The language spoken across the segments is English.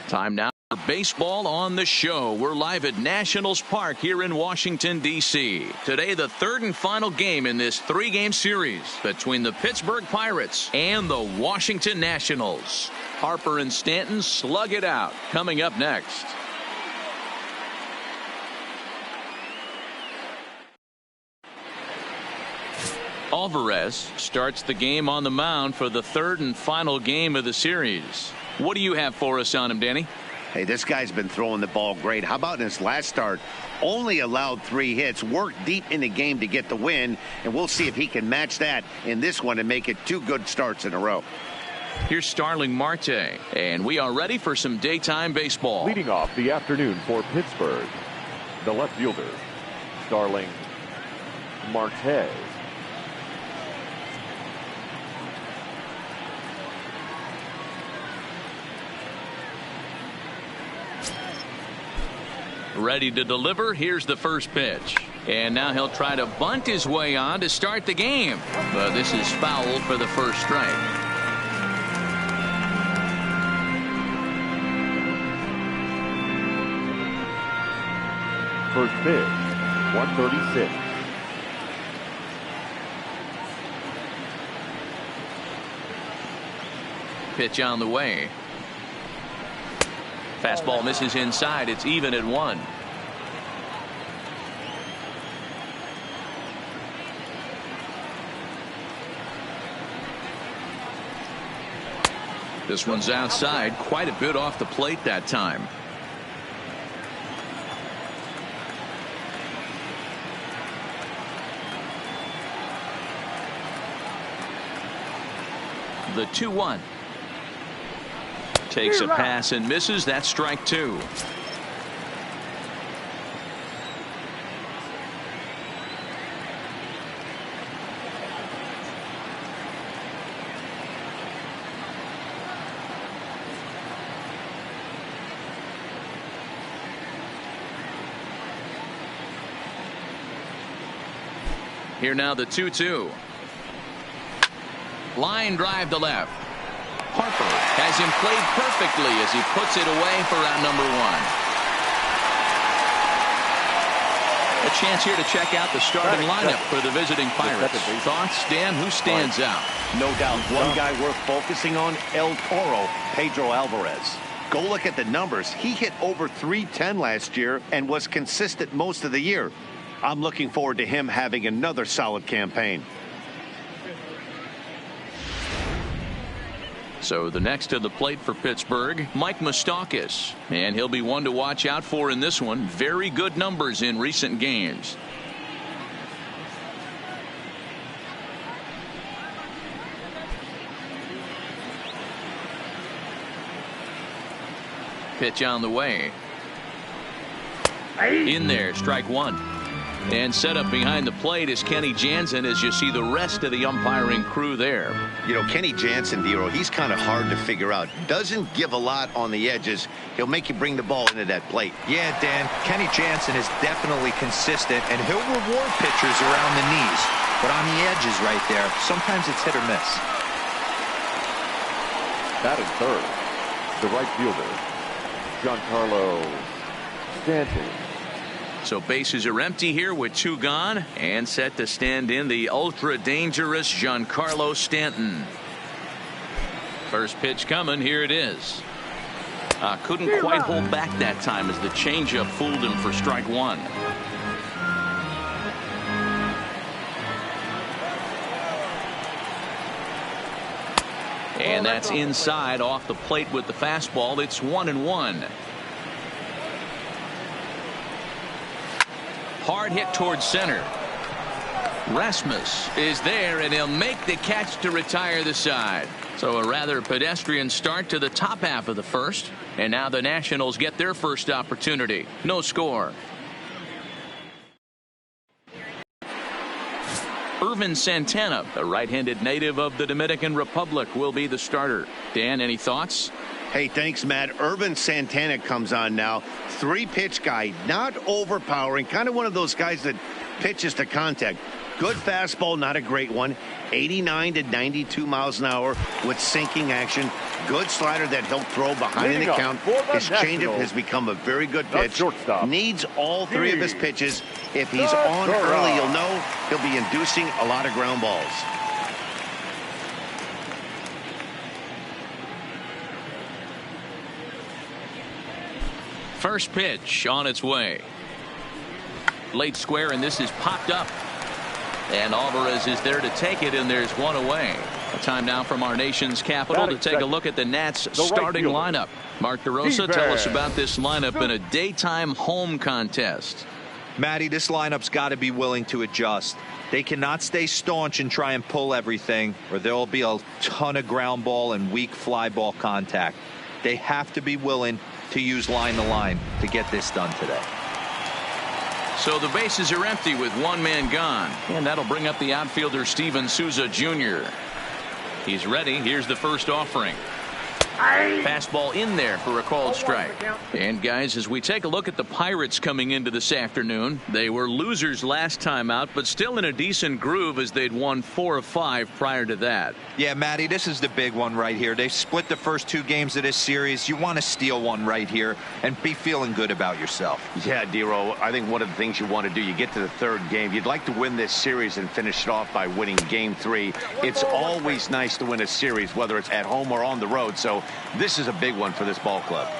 Time now for baseball on the show. We're live at Nationals Park here in Washington, D.C. Today, the third and final game in this three-game series between the Pittsburgh Pirates and the Washington Nationals. Harper and Stanton slug it out. Coming up next. Alvarez starts the game on the mound for the third and final game of the series. What do you have for us on him, Danny? Hey, this guy's been throwing the ball great. How about in his last start? Only allowed 3 hits, worked deep in the game to get the win, and we'll see if he can match that in this one and make it 2 good starts in a row. Here's Starling Marte, and we are ready for some daytime baseball. Leading off the afternoon for Pittsburgh, the left fielder, Starling Marte. Ready to deliver. Here's the first pitch. And now he'll try to bunt his way on to start the game. But this is foul for the first strike. First pitch, 136. Pitch on the way. Fastball misses inside. It's even at 1. This one's outside, quite a bit off the plate that time. The 2-1. Takes a pass and misses. That's strike 2. Here now the 2-2. Line drive to left. Harper has him played perfectly as he puts it away for round number 1. A chance here to check out the starting lineup for the visiting Pirates. Thoughts, Dan? Who stands out? No doubt one guy worth focusing on, El Toro, Pedro Alvarez. Go look at the numbers. He hit over .310 last year and was consistent most of the year. I'm looking forward to him having another solid campaign. So the next to the plate for Pittsburgh, Mike Moustakas, and he'll be one to watch out for in this one. Very good numbers in recent games. Pitch on the way. In there, strike 1. And set up behind the plate is Kenny Jansen as you see the rest of the umpiring crew there. You know, Kenny Jansen, Dero, he's kind of hard to figure out. Doesn't give a lot on the edges. He'll make you bring the ball into that plate. Yeah, Dan, Kenny Jansen is definitely consistent, and he'll reward pitchers around the knees. But on the edges right there, sometimes it's hit or miss. Batting third, the right fielder, Giancarlo Stanton. So bases are empty here with 2 gone, and set to stand in the ultra-dangerous Giancarlo Stanton. First pitch coming. Here it is. Couldn't quite hold back that time as the changeup fooled him for strike 1. And that's inside off the plate with the fastball. It's 1-1. Hard hit towards center. Rasmus is there, and he'll make the catch to retire the side. So a rather pedestrian start to the top half of the first. And now the Nationals get their first opportunity. No score. Irvin Santana, the right-handed native of the Dominican Republic, will be the starter. Dan, any thoughts? Hey, thanks, Matt. Irvin Santana comes on now. 3-pitch guy, not overpowering, kind of one of those guys that pitches to contact. Good fastball, not a great one. 89 to 92 miles an hour with sinking action. Good slider that he'll throw behind Leading the up count. for the His changeup Nationals, has become a very good the pitch. shortstop, Needs all three of his Steve pitches. If he's on early, you'll know he'll be inducing a lot of ground balls. First pitch on its way. Late square, and this is popped up. And Alvarez is there to take it, and there's one away. Time now from our nation's capital to take a look at the Nats starting lineup. Mark DeRosa, tell us about this lineup in a daytime home contest. Matty, this lineup's got to be willing to adjust. They cannot stay staunch and try and pull everything, or there will be a ton of ground ball and weak fly ball contact. They have to be willing to use line to line to get this done today. So the bases are empty with one man gone, and that'll bring up the outfielder Steven Souza Jr. He's ready. Here's the first offering. Fastball in there for a called strike. And guys, as we take a look at the Pirates coming into this afternoon, they were losers last time out, but still in a decent groove as they'd won 4 of 5 prior to that. Yeah, Matty, this is the big one right here. They've split the first 2 games of this series. You want to steal one right here and be feeling good about yourself. Yeah, Dero, I think one of the things you want to do, you get to the 3rd game, you'd like to win this series and finish it off by winning game 3. It's always nice to win a series, whether it's at home or on the road. So this is a big one for this ball club.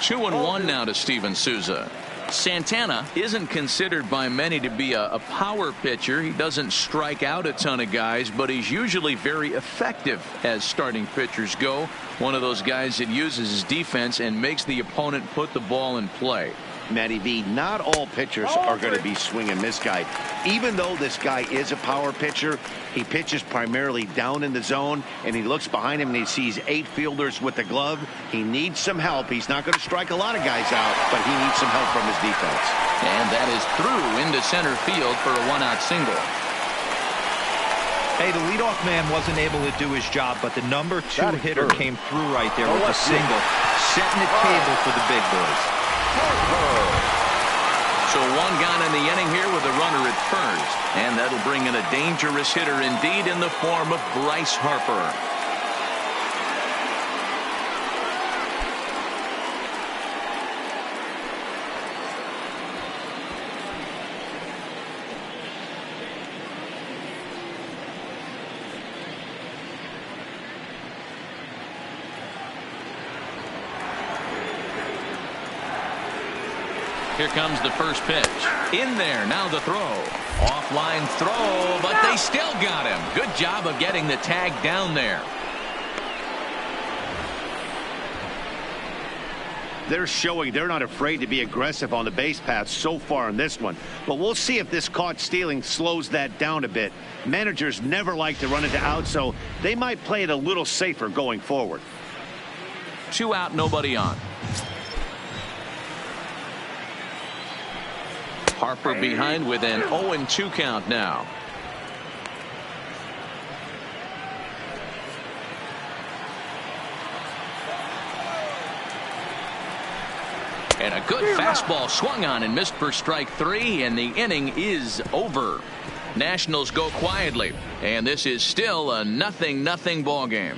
2-1 now to Steven Souza. Santana isn't considered by many to be a power pitcher. He doesn't strike out a ton of guys, but he's usually very effective as starting pitchers go. One of those guys that uses his defense and makes the opponent put the ball in play. Matty V, not all pitchers are going to be swing and miss guy. Even though this guy is a power pitcher, he pitches primarily down in the zone, and he looks behind him and he sees 8 fielders with the glove. He needs some help. He's not going to strike a lot of guys out, but he needs some help from his defense. And that is through into center field for a 1-out single. Hey, the leadoff man wasn't able to do his job, but the number 2 hitter came through right there with a single, setting the table for the big boys. So 1 gone in the inning here with a runner at first, and that'll bring in a dangerous hitter indeed in the form of Bryce Harper. Here comes the first pitch. In there, now the throw. Offline throw, but they still got him. Good job of getting the tag down there. They're showing they're not afraid to be aggressive on the base path so far in this one. But we'll see if this caught stealing slows that down a bit. Managers never like to run into out, so they might play it a little safer going forward. 2 out, nobody on. Harper behind with an 0-2 count now. And a good fastball swung on and missed for strike 3, and the inning is over. Nationals go quietly, and this is still a 0-0 ball game.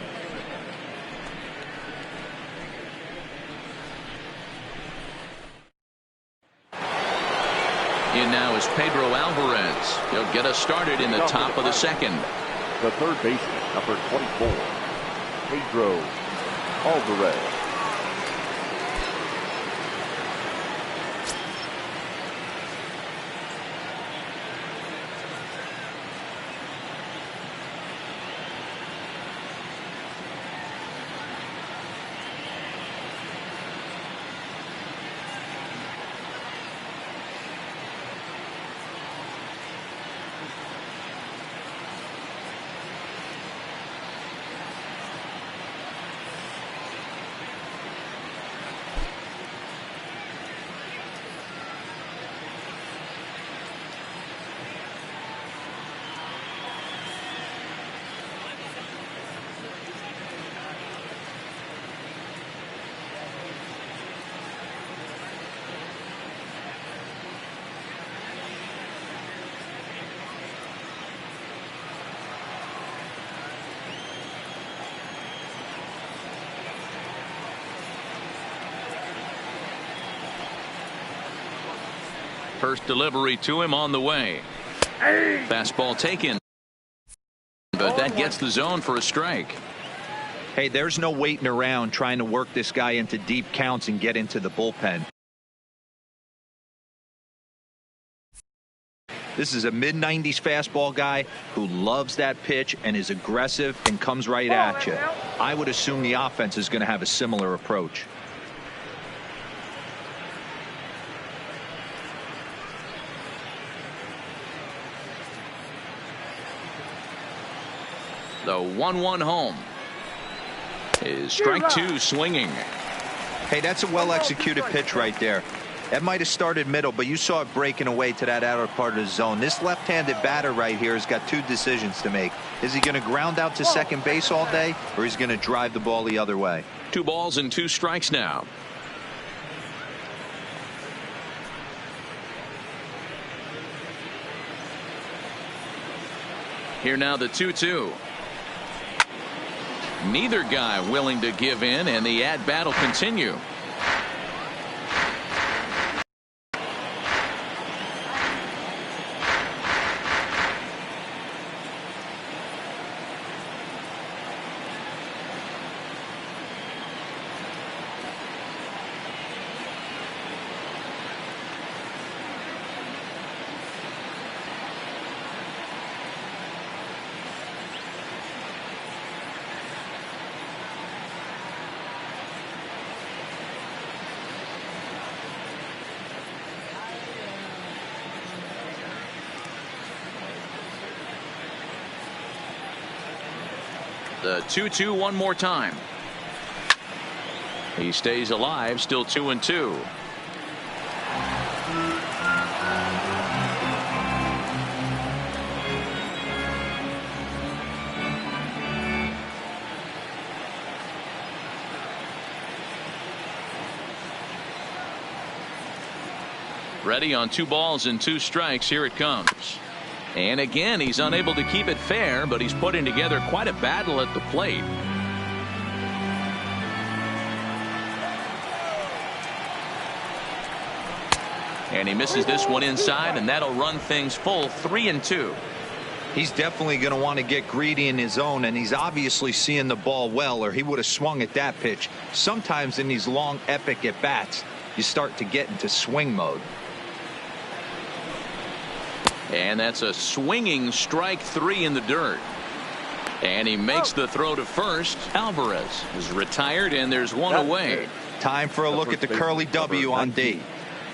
In now is Pedro Alvarez. He'll get us started in the top of the 2nd. The third baseman, number 24, Pedro Alvarez. First delivery to him on the way. Fastball taken. But that gets the zone for a strike. Hey, there's no waiting around trying to work this guy into deep counts and get into the bullpen. This is a mid-90s fastball guy who loves that pitch and is aggressive and comes right at you. I would assume the offense is going to have a similar approach. The 1-1 home is strike two swinging. Hey, that's a well-executed pitch right there. That might have started middle, but you saw it breaking away to that outer part of the zone. This left-handed batter right here has got two decisions to make. Is he going to ground out to second base all day, or is he going to drive the ball the other way? 2 balls and 2 strikes now. Here now the 2-2. Neither guy willing to give in, and the at-bat will continue. The 2-2 one more time. He stays alive, still 2-2. Ready on 2 balls and 2 strikes. Here it comes. And again, he's unable to keep it fair, but he's putting together quite a battle at the plate. And he misses this one inside, and that'll run things full 3-2. He's definitely going to want to get greedy in his zone, and he's obviously seeing the ball well, or he would have swung at that pitch. Sometimes in these long, epic at-bats, you start to get into swing mode. And that's a swinging strike 3 in the dirt. And he makes the throw to first. Alvarez is retired, and there's one away. Time for a look at the curly W on D.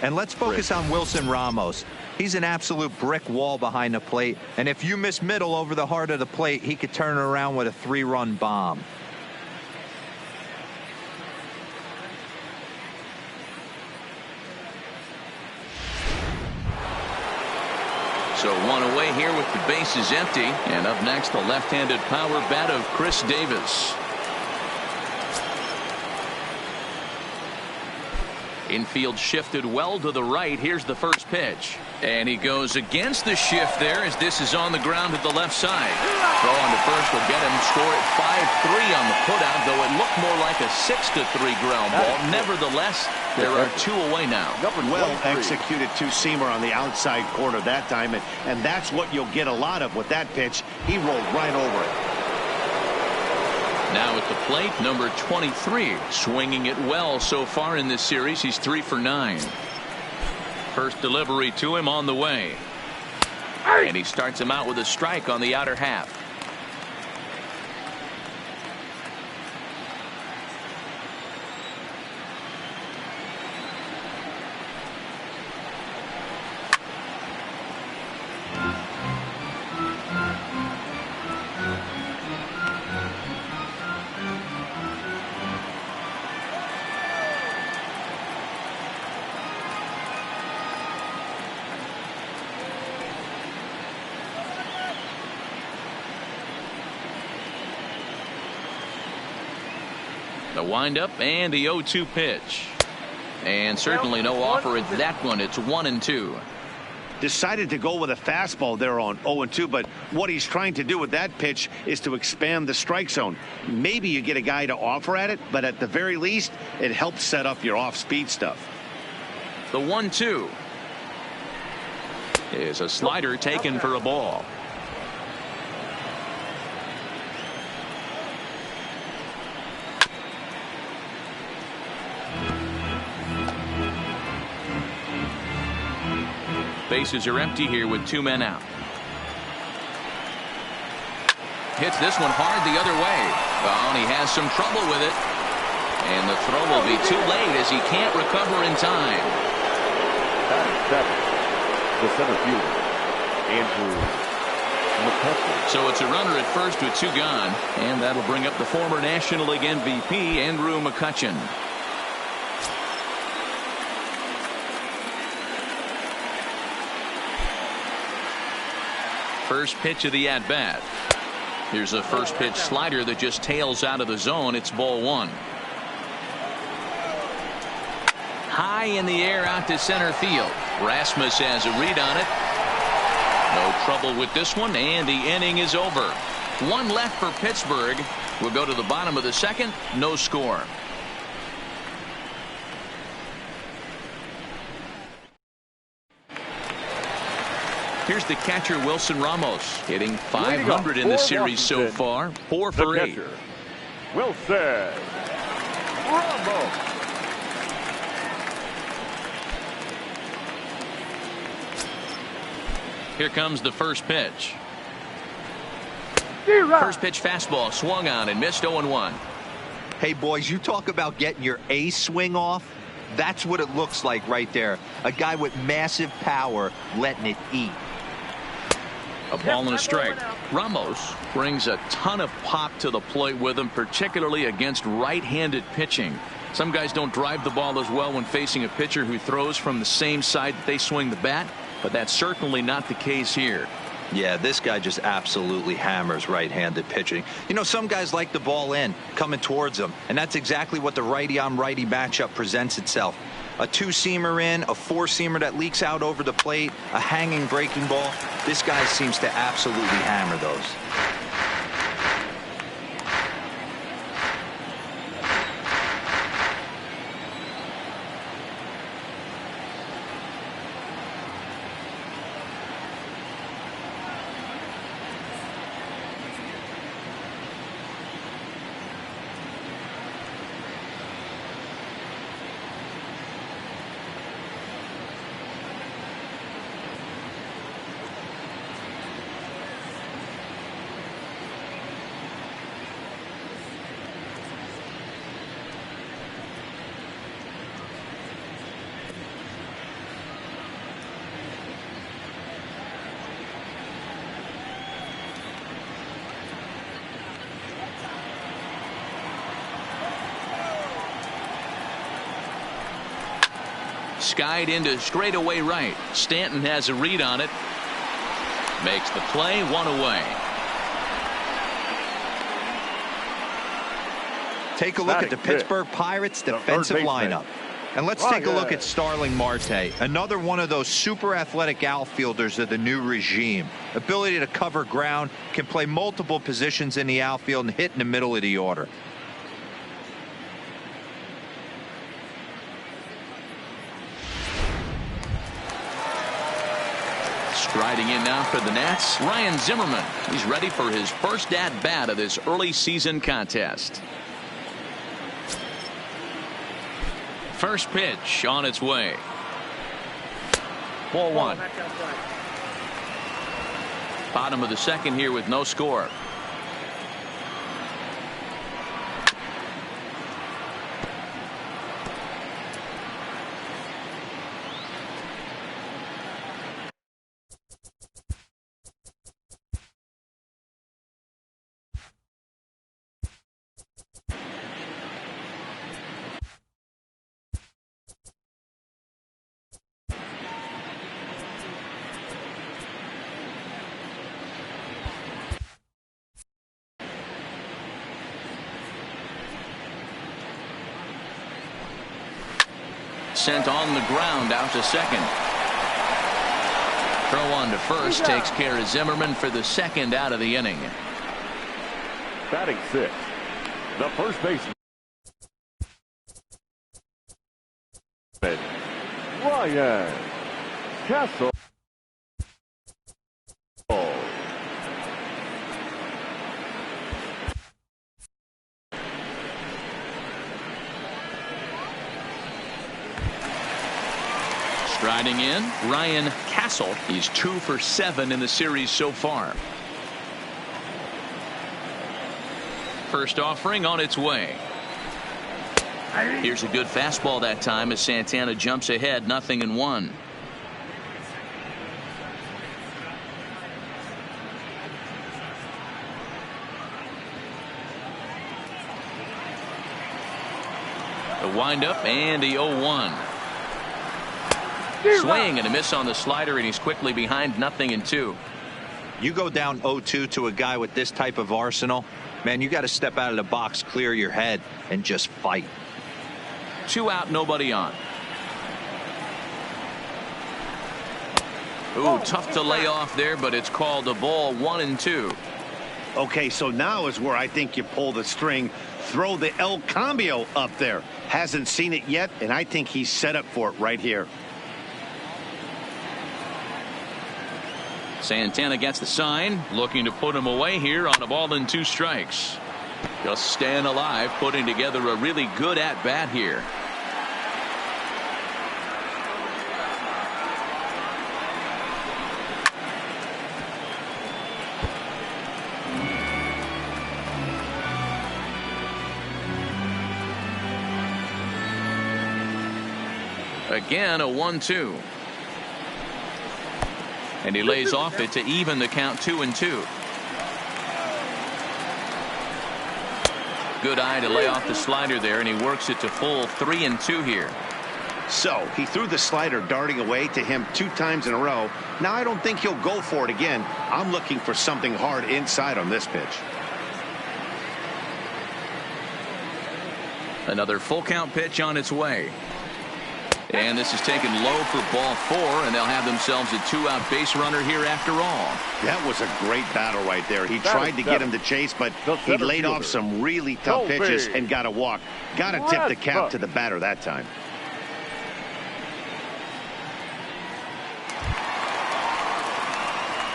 And let's focus on Wilson Ramos. He's an absolute brick wall behind the plate, and if you miss middle over the heart of the plate, he could turn it around with a 3-run bomb. So one away here with the bases empty. And up next, the left-handed power bat of Chris Davis. Infield shifted well to the right. Here's the first pitch. And he goes against the shift there as this is on the ground to the left side. Throw on to first will get him. Score at 5-3 on the putout, though it looked more like a 6-3 ground ball. Nevertheless, there are 2 away now. Well executed two-seamer on the outside corner that time, and that's what you'll get a lot of with that pitch. He rolled right over it. Now at the plate, number 23, swinging it well so far in this series. He's 3 for 9. First delivery to him on the way. And he starts him out with a strike on the outer half. The windup and the 0-2 pitch. And certainly no offer at that one. It's 1-2. Decided to go with a fastball there on 0-2, but what he's trying to do with that pitch is to expand the strike zone. Maybe you get a guy to offer at it, but at the very least, it helps set up your off-speed stuff. The 1-2. is a slider taken for a ball. Bases are empty here with 2 men out. Hits this one hard the other way. Oh, and he has some trouble with it. And the throw will be too late as he can't recover in time. The center fielder, Andrew McCutcheon. So it's a runner at first with 2 gone. And that'll bring up the former National League MVP, Andrew McCutcheon. First pitch of the at-bat. Here's a first pitch slider that just tails out of the zone. It's ball 1. High in the air out to center field. Rasmus has a read on it. No trouble with this one, and the inning is over. 1 left for Pittsburgh. We'll go to the bottom of the 2nd. No score. Here's the catcher, Wilson Ramos, hitting .500 in the series so far. 4 for 8. Wilson Ramos. Here comes the first pitch. First pitch fastball swung on and missed 0-1. Hey, boys, you talk about getting your A swing off. That's what it looks like right there. A guy with massive power letting it eat. A ball and a strike. Ramos brings a ton of pop to the plate with him, particularly against right-handed pitching. Some guys don't drive the ball as well when facing a pitcher who throws from the same side that they swing the bat, but that's certainly not the case here. Yeah, this guy just absolutely hammers right-handed pitching. You know, some guys like the ball in, coming towards them, and that's exactly what the righty-on-righty matchup presents itself. A 2-seamer in, a 4-seamer that leaks out over the plate, a hanging breaking ball. This guy seems to absolutely hammer those. Skied into straightaway right. Stanton has a read on it. Makes the play, 1 away. Take a look at the Pittsburgh Pirates defensive lineup. And let's take a look at Starling Marte, another one of those super athletic outfielders of the new regime. Ability to cover ground, can play multiple positions in the outfield and hit in the middle of the order. Striding in now for the Nats, Ryan Zimmerman. He's ready for his first at-bat of this early season contest. First pitch on its way. Ball 1. Bottom of the 2nd here with no score. Sent on the ground out to second. Throw on to first takes care of Zimmerman for the 2nd out of the inning. Batting 6th, the first baseman, Ryan Castle. Riding in, Ryan Castle. He's 2 for 7 in the series so far. First offering on its way. Here's a good fastball that time as Santana jumps ahead 0-1. The windup and the 0-1. Swing and a miss on the slider, and he's quickly behind 0-2. You go down 0-2 to a guy with this type of arsenal, man, you got to step out of the box, clear your head, and just fight. 2 out, nobody on. Ooh, tough to lay off there, but it's called a ball. 1-2. Okay, so now is where I think you pull the string. Throw the El Cambio up there. Hasn't seen it yet, and I think he's set up for it right here. Santana gets the sign, looking to put him away here on a ball and 2 strikes. Just staying alive, putting together a really good at-bat here. Again, a 1-2. And he lays off it to even the count 2-2. Good eye to lay off the slider there, and he works it to full 3-2 here. So he threw the slider darting away to him 2 times in a row. Now I don't think he'll go for it again. I'm looking for something hard inside on this pitch. Another full count pitch on its way. And this is taken low for ball 4, and they'll have themselves a 2-out base runner here after all. That was a great battle right there. He tried to get him to chase, but he laid off some really tough pitches and got a walk. Got to tip the cap to the batter that time.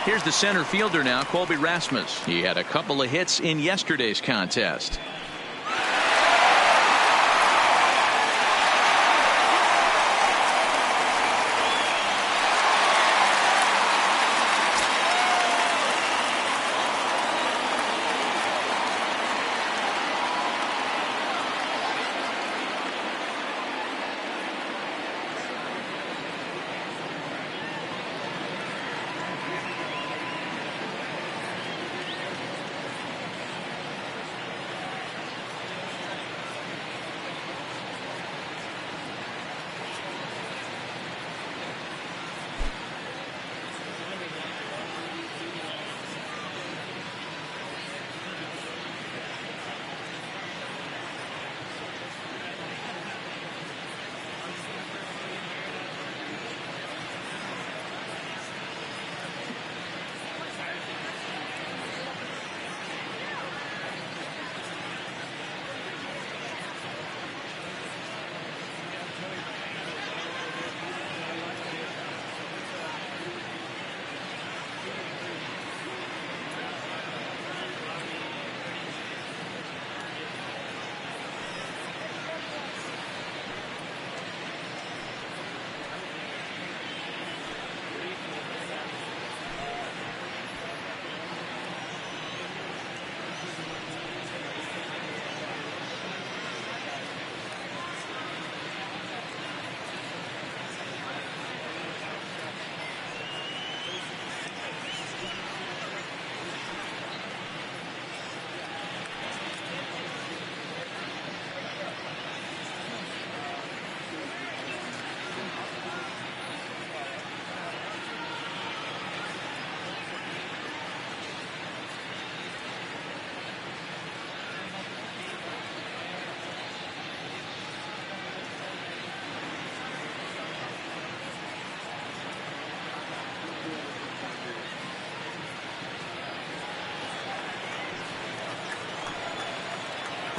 Here's the center fielder now, Colby Rasmus. He had a couple of hits in yesterday's contest.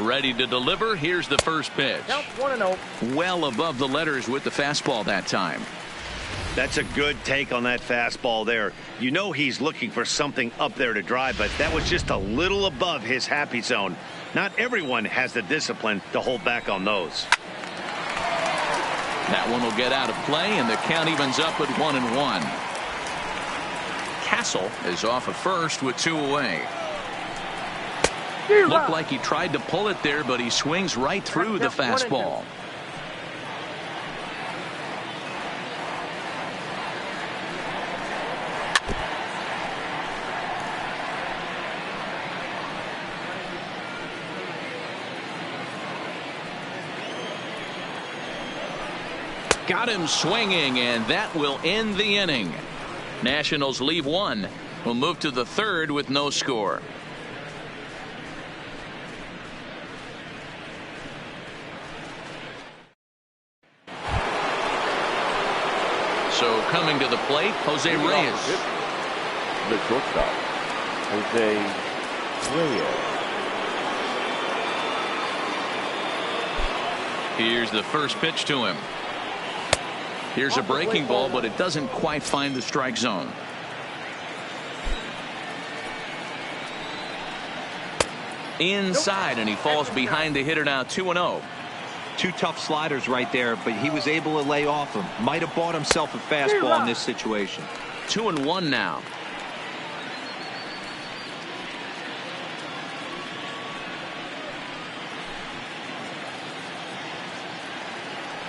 Ready to deliver. Here's the first pitch. Count 1-0. Well above the letters with the fastball that time. That's a good take on that fastball there. You know he's looking for something up there to drive, but that was just a little above his happy zone. Not everyone has the discipline to hold back on those. That one will get out of play, and the count evens up at 1-1. Castle is off at first with 2 away. Looked like he tried to pull it there, but he swings right through the fastball. Got him swinging, and that will end the inning. Nationals leave 1. We'll move to the 3rd with no score. So coming to the plate, Jose Reyes. The shortstop, Jose Reyes. Here's the first pitch to him. Here's a breaking ball, but it doesn't quite find the strike zone. Inside, and he falls behind the hitter now. 2-0. 2 tough sliders right there, but he was able to lay off him. Might have bought himself a fastball in this situation. 2-1 now.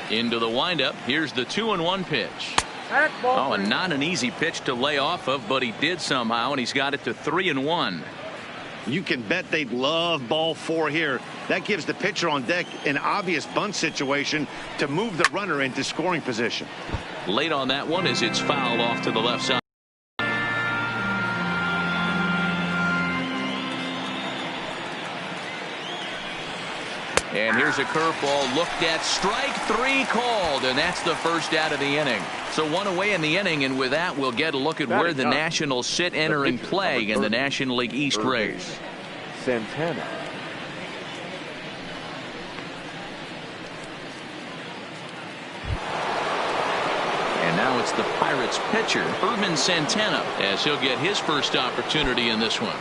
Into the windup. Here's the 2-1 pitch. Oh, and not an easy pitch to lay off of, but he did somehow, and he's got it to 3-1. You can bet they'd love ball 4 here. That gives the pitcher on deck an obvious bunt situation to move the runner into scoring position. Late on that one as it's fouled off to the left side. And here's a curveball looked at. Strike 3 called, and that's the first out of the inning. So 1 away in the inning, and with that we'll get a look at where the Nationals sit entering play in the National League East race. Santana. And now it's the Pirates pitcher, Ervin Santana, as he'll get his first opportunity in this one.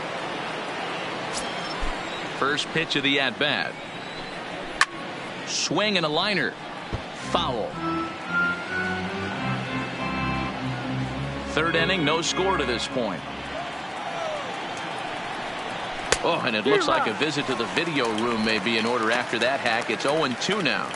First pitch of the at-bat. Swing and a liner. Foul. 3rd inning, no score to this point. Oh, and it looks like a visit to the video room may be in order after that hack. It's 0-2 now.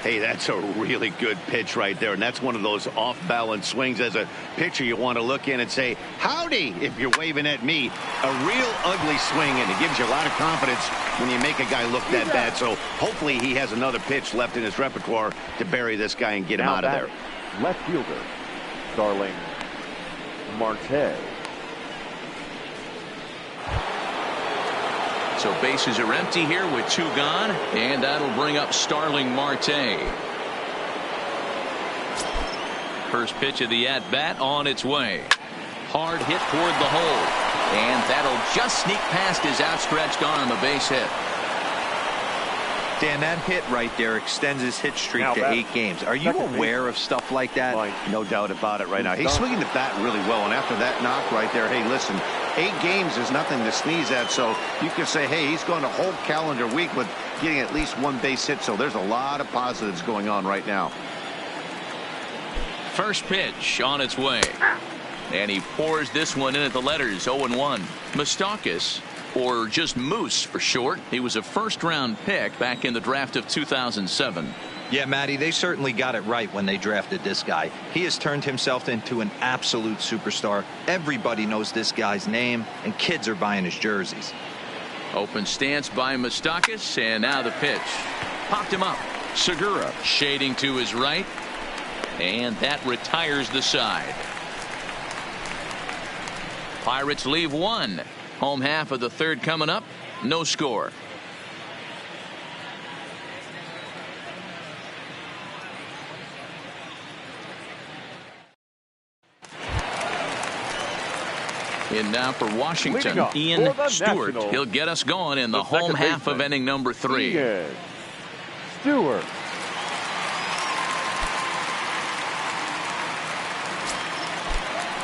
Hey, that's a really good pitch right there, and that's one of those off-balance swings. As a pitcher, you want to look in and say, howdy, if you're waving at me. A real ugly swing, and it gives you a lot of confidence when you make a guy look that bad. So hopefully he has another pitch left in his repertoire to bury this guy and get him out of there. Left fielder, Starling Marte. So bases are empty here with 2 gone, and that'll bring up Starling Marte. First pitch of the at-bat on its way. Hard hit toward the hole, and that'll just sneak past his outstretched arm, a base hit. Dan, that hit right there extends his hit streak to 8 games. Are you aware of stuff like that? No doubt about it right now. He's swinging the bat really well, and after that knock right there, hey, listen, 8 games is nothing to sneeze at, so you can say, hey, he's going a whole calendar week with getting at least 1 base hit, so there's a lot of positives going on right now. First pitch on its way, and he pours this one in at the letters. 0-1. Moustakas, or just Moose for short. He was a first-round pick back in the draft of 2007. Yeah, Matty, they certainly got it right when they drafted this guy. He has turned himself into an absolute superstar. Everybody knows this guy's name, and kids are buying his jerseys. Open stance by Moustakas, and now the pitch. Popped him up. Segura shading to his right, and that retires the side. Pirates leave 1. Home half of the 3rd coming up. No score. In now for Washington, Ian Stewart. He'll get us going in the home half of inning number 3. Ian Stewart.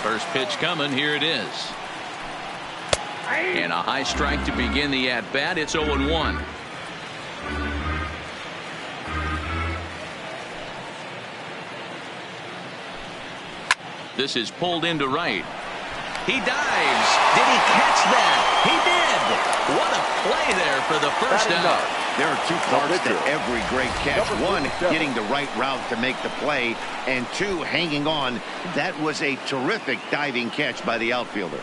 First pitch coming. Here it is. And a high strike to begin the at-bat. It's 0-1. This is pulled into right. He dives. Did he catch that? He did. What a play there for the first out. There are two parts to every great catch. One, getting the right route to make the play, and two, hanging on. That was a terrific diving catch by the outfielder.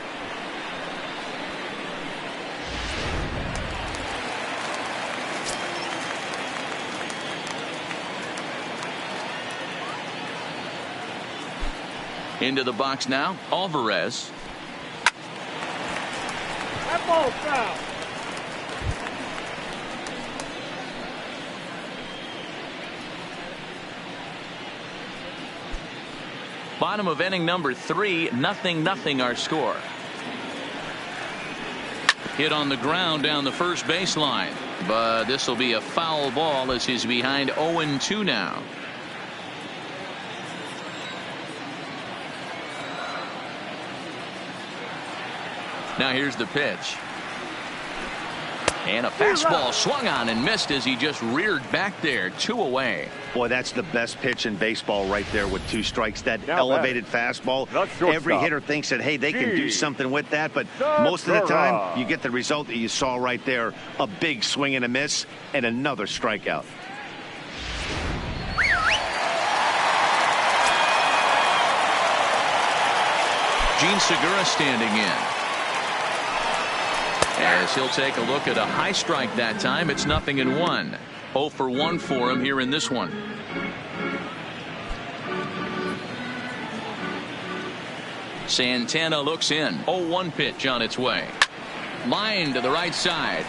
Into the box now, Alvarez. That ball's foul. Bottom of inning number 3, 0-0 our score. Hit on the ground down the first baseline, but this will be a foul ball as he's behind 0-2 now. Now here's the pitch. And a fastball swung on and missed as he just reared back there. 2 away. Boy, that's the best pitch in baseball right there with 2 strikes. That elevated fastball. Every hitter thinks that, hey, they can do something with that. But most of the time, you get the result that you saw right there. A big swing and a miss and another strikeout. Gene Segura standing in. As he'll take a look at a high strike that time. It's 0-1. 0 for 1 for him here in this one. Santana looks in. 0-1 pitch on its way. Line to the right side.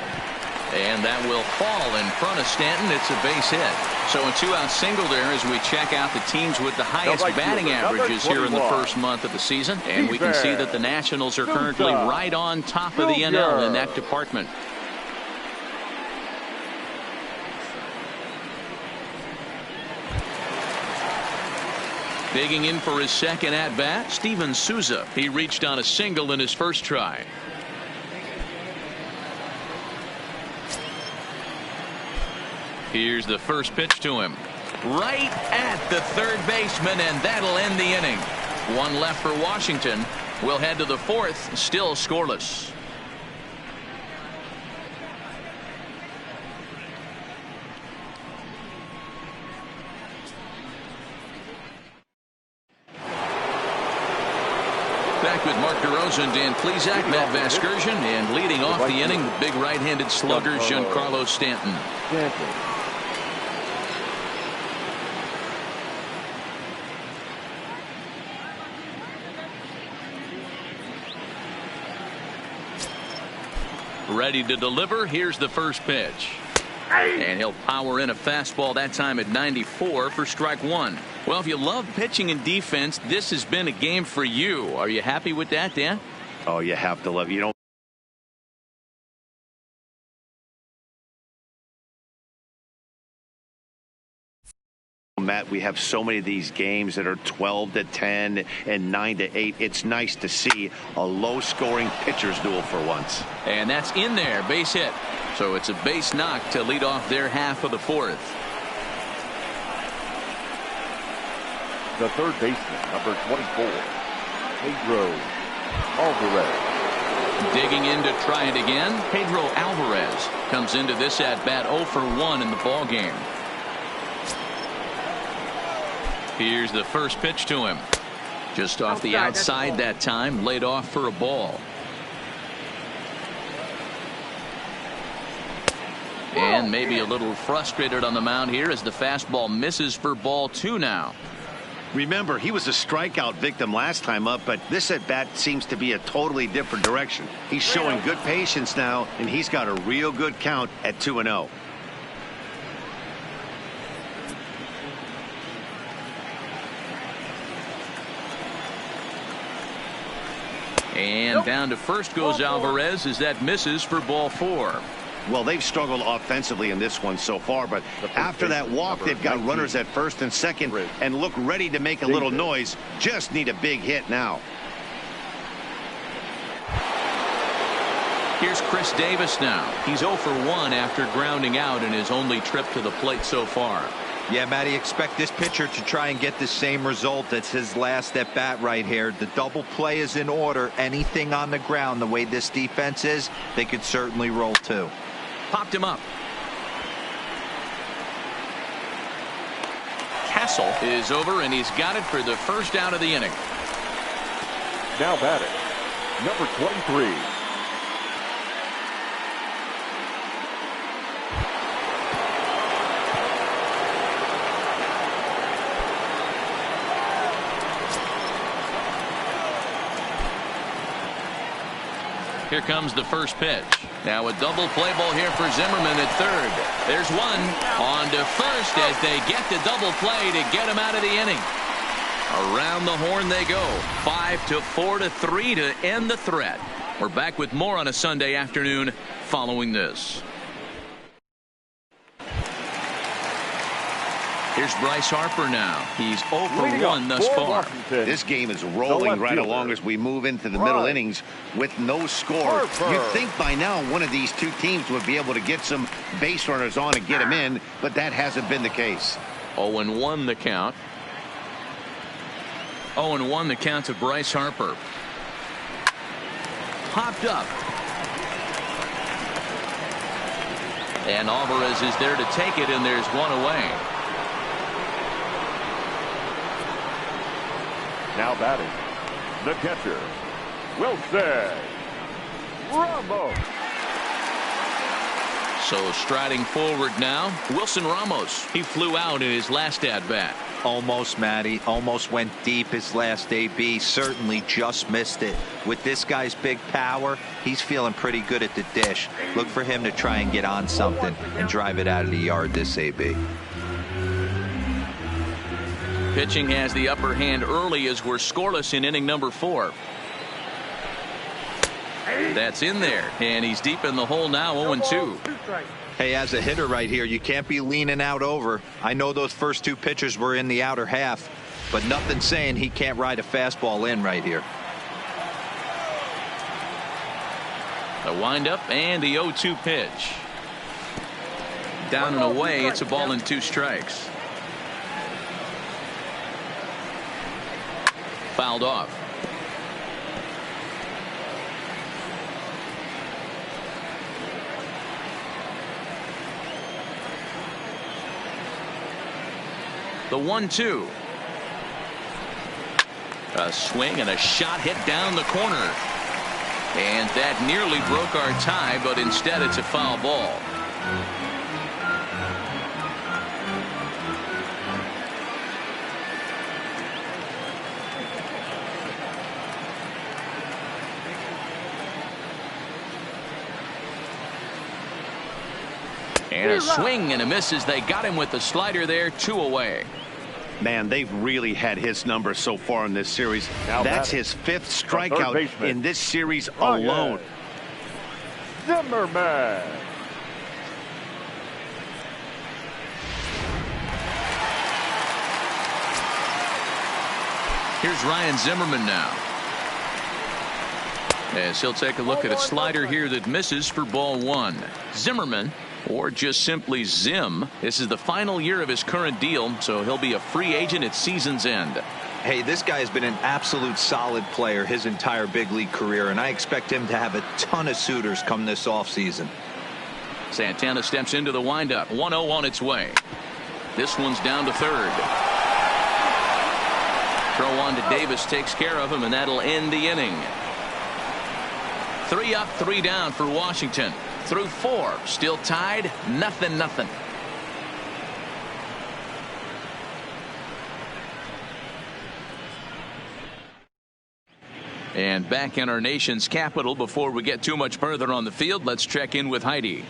And that will fall in front of Stanton. It's a base hit. So a 2-out single there as we check out the teams with the highest batting averages here in the first month of the season. And we can see that the Nationals are currently right on top of the NL in that department. Digging in for his second at-bat, Steven Souza. He reached on a single in his first try. Here's the first pitch to him. Right at the third baseman, and that'll end the inning. 1 left for Washington. We'll head to the 4th, still scoreless. Back with Mark DeRosa and Dan Plesac, Matt Vasgersian, and leading off the inning, the big right-handed slugger, Giancarlo Stanton. Ready to deliver. Here's the first pitch. And he'll power in a fastball that time at 94 for strike 1. Well, if you love pitching and defense, this has been a game for you. Are you happy with that, Dan? Oh, you have to love it. You know, Matt, we have so many of these games that are 12-10 and 9-8. It's nice to see a low-scoring pitcher's duel for once. And that's in there, base hit. So it's a base knock to lead off their half of the 4th. The third baseman, number 24, Pedro Alvarez. Digging in to try it again, Pedro Alvarez comes into this at-bat 0 for 1 in the ball game. Here's the first pitch to him. Just off the outside that time, laid off for a ball. And maybe a little frustrated on the mound here as the fastball misses for ball 2 now. Remember, he was a strikeout victim last time up, but this at-bat seems to be a totally different direction. He's showing good patience now, and he's got a real good count at 2-0. And down to first goes Alvarez as that misses for ball 4. Well, they've struggled offensively in this one so far, but after that walk, they've got runners at first and second and look ready to make a little noise. Just need a big hit now. Here's Chris Davis now. He's 0 for 1 after grounding out in his only trip to the plate so far. Yeah, Matty, expect this pitcher to try and get the same result as his last at bat right here. The double play is in order. Anything on the ground, the way this defense is, they could certainly roll too. Popped him up. Castle is over, and he's got it for the first out of the inning. Now batting, number 23. Here comes the first pitch. Now a double play ball here for Zimmerman at third. There's one on to first as they get the double play to get him out of the inning. Around the horn they go. 5-4-3 to end the threat. We're back with more on a Sunday afternoon following this. Here's Bryce Harper now. He's 0 for 1 thus far. This game is rolling right along as we move into the middle innings with no score. You'd think by now one of these two teams would be able to get some base runners on and get them in, but that hasn't been the case. 0-1 the count. 0-1 the count to Bryce Harper. Popped up. And Alvarez is there to take it, and there's one away. Now batting, the catcher, Wilson Ramos. So striding forward now, Wilson Ramos. He flew out in his last at-bat. Almost, Matty. Almost went deep his last AB. Certainly just missed it. With this guy's big power, he's feeling pretty good at the dish. Look for him to try and get on something and drive it out of the yard this AB. Pitching has the upper hand early as we're scoreless in inning number 4. That's in there, and he's deep in the hole now, 0-2. Hey, as a hitter right here, you can't be leaning out over. I know those first two pitchers were in the outer half, but nothing saying he can't ride a fastball in right here. The windup and the 0-2 pitch. Down and away, it's a ball and 2 strikes. Fouled off. The 1-2. A swing and a shot hit down the corner. And that nearly broke our tie, but instead it's a foul ball. And a swing and a miss as they got him with the slider there, 2 away. Man, they've really had his number so far in this series. That's his 5th strikeout in this series alone. Zimmerman. Here's Ryan Zimmerman now. As he'll take a look at a slider here that misses for ball 1. Zimmerman, or just simply Zim, this is the final year of his current deal, so he'll be a free agent at season's end. Hey, this guy has been an absolute solid player his entire big league career, and I expect him to have a ton of suitors come this offseason. Santana steps into the windup. 1-0 on its way. This one's down to third. Throw on to Davis takes care of him, and that'll end the inning. 3 up, 3 down for Washington. Through 4, still tied, 0-0. And back in our nation's capital, before we get too much further on the field, let's check in with Heidi.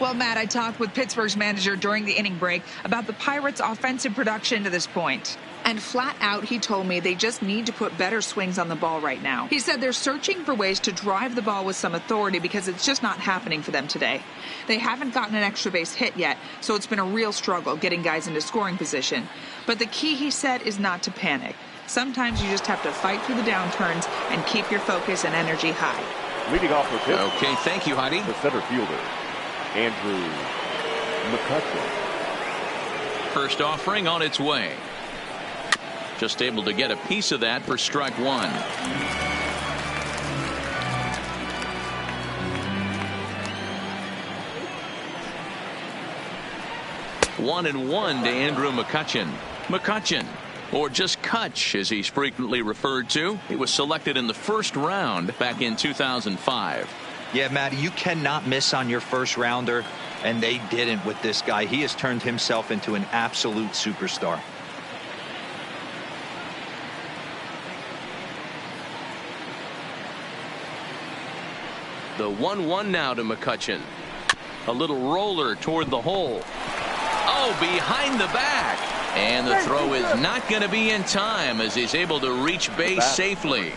Well, Matt, I talked with Pittsburgh's manager during the inning break about the Pirates' offensive production to this point. And flat out, he told me they just need to put better swings on the ball right now. He said they're searching for ways to drive the ball with some authority because it's just not happening for them today. They haven't gotten an extra base hit yet, so it's been a real struggle getting guys into scoring position. But the key, he said, is not to panic. Sometimes you just have to fight through the downturns and keep your focus and energy high. Leading off with him. Okay, thank you, Heidi. The center fielder, Andrew McCutcheon. First offering on its way. Just able to get a piece of that for strike one. 1-1 to Andrew McCutchen. McCutchen, or just Kutch as he's frequently referred to. He was selected in the first round back in 2005. Yeah, Matty, you cannot miss on your first rounder, and they didn't with this guy. He has turned himself into an absolute superstar. The 1-1 now to McCutchen. A little roller toward the hole. Oh, behind the back. And the throw is not going to be in time as he's able to reach base safely.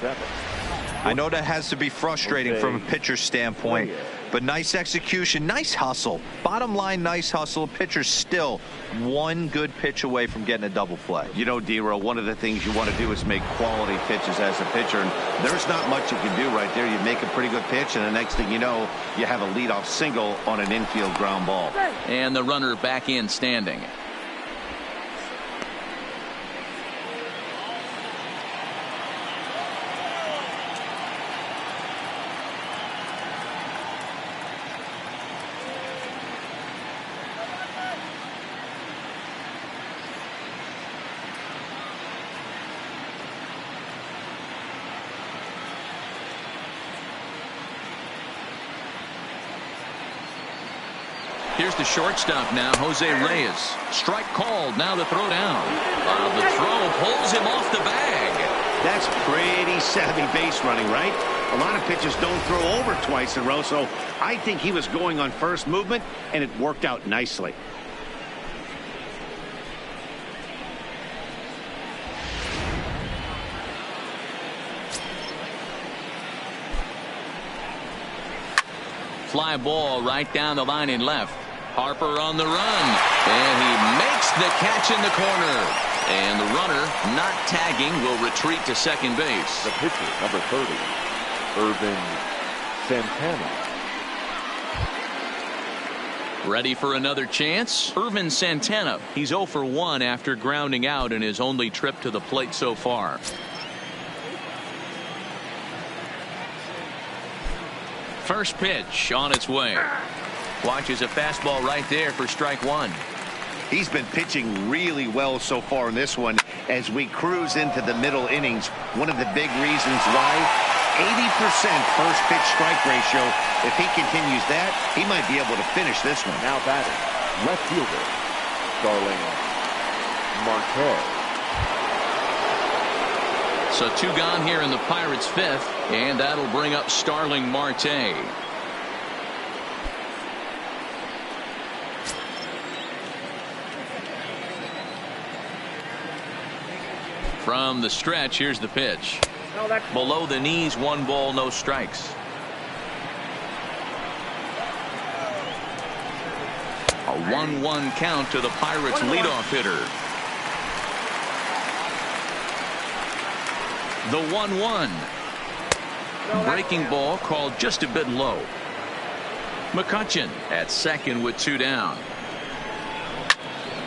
I know that has to be frustrating from a pitcher's standpoint, but nice execution, nice hustle. Bottom line, nice hustle. Pitcher's still one good pitch away from getting a double play. You know, D-Row, one of the things you want to do is make quality pitches as a pitcher, and there's not much you can do right there. You make a pretty good pitch, and the next thing you know, you have a leadoff single on an infield ground ball. And the runner back in standing. Here's the shortstop now, Jose Reyes. Strike called, now the throw down. The throw pulls him off the bag. That's pretty savvy base running, right? A lot of pitchers don't throw over twice in a row, so I think he was going on first movement, and it worked out nicely. Fly ball right down the line in left. Harper on the run, and he makes the catch in the corner. And the runner, not tagging, will retreat to second base. The pitcher, number 30, Irvin Santana. Ready for another chance? Irvin Santana. He's 0 for 1 after grounding out in his only trip to the plate so far. First pitch on its way. Watches a fastball right there for strike one. He's been pitching really well so far in this one as we cruise into the middle innings. One of the big reasons why 80% first pitch strike ratio. If he continues that, he might be able to finish this one. Now batting, left fielder, Starling Marte. So 2 gone here in the Pirates' 5th, and that'll bring up Starling Marte. From the stretch, here's the pitch. Below the knees, 1 ball, no strikes. A 1-1 count to the Pirates' leadoff hitter. The 1-1. Breaking ball called just a bit low. McCutchen at second with 2 down.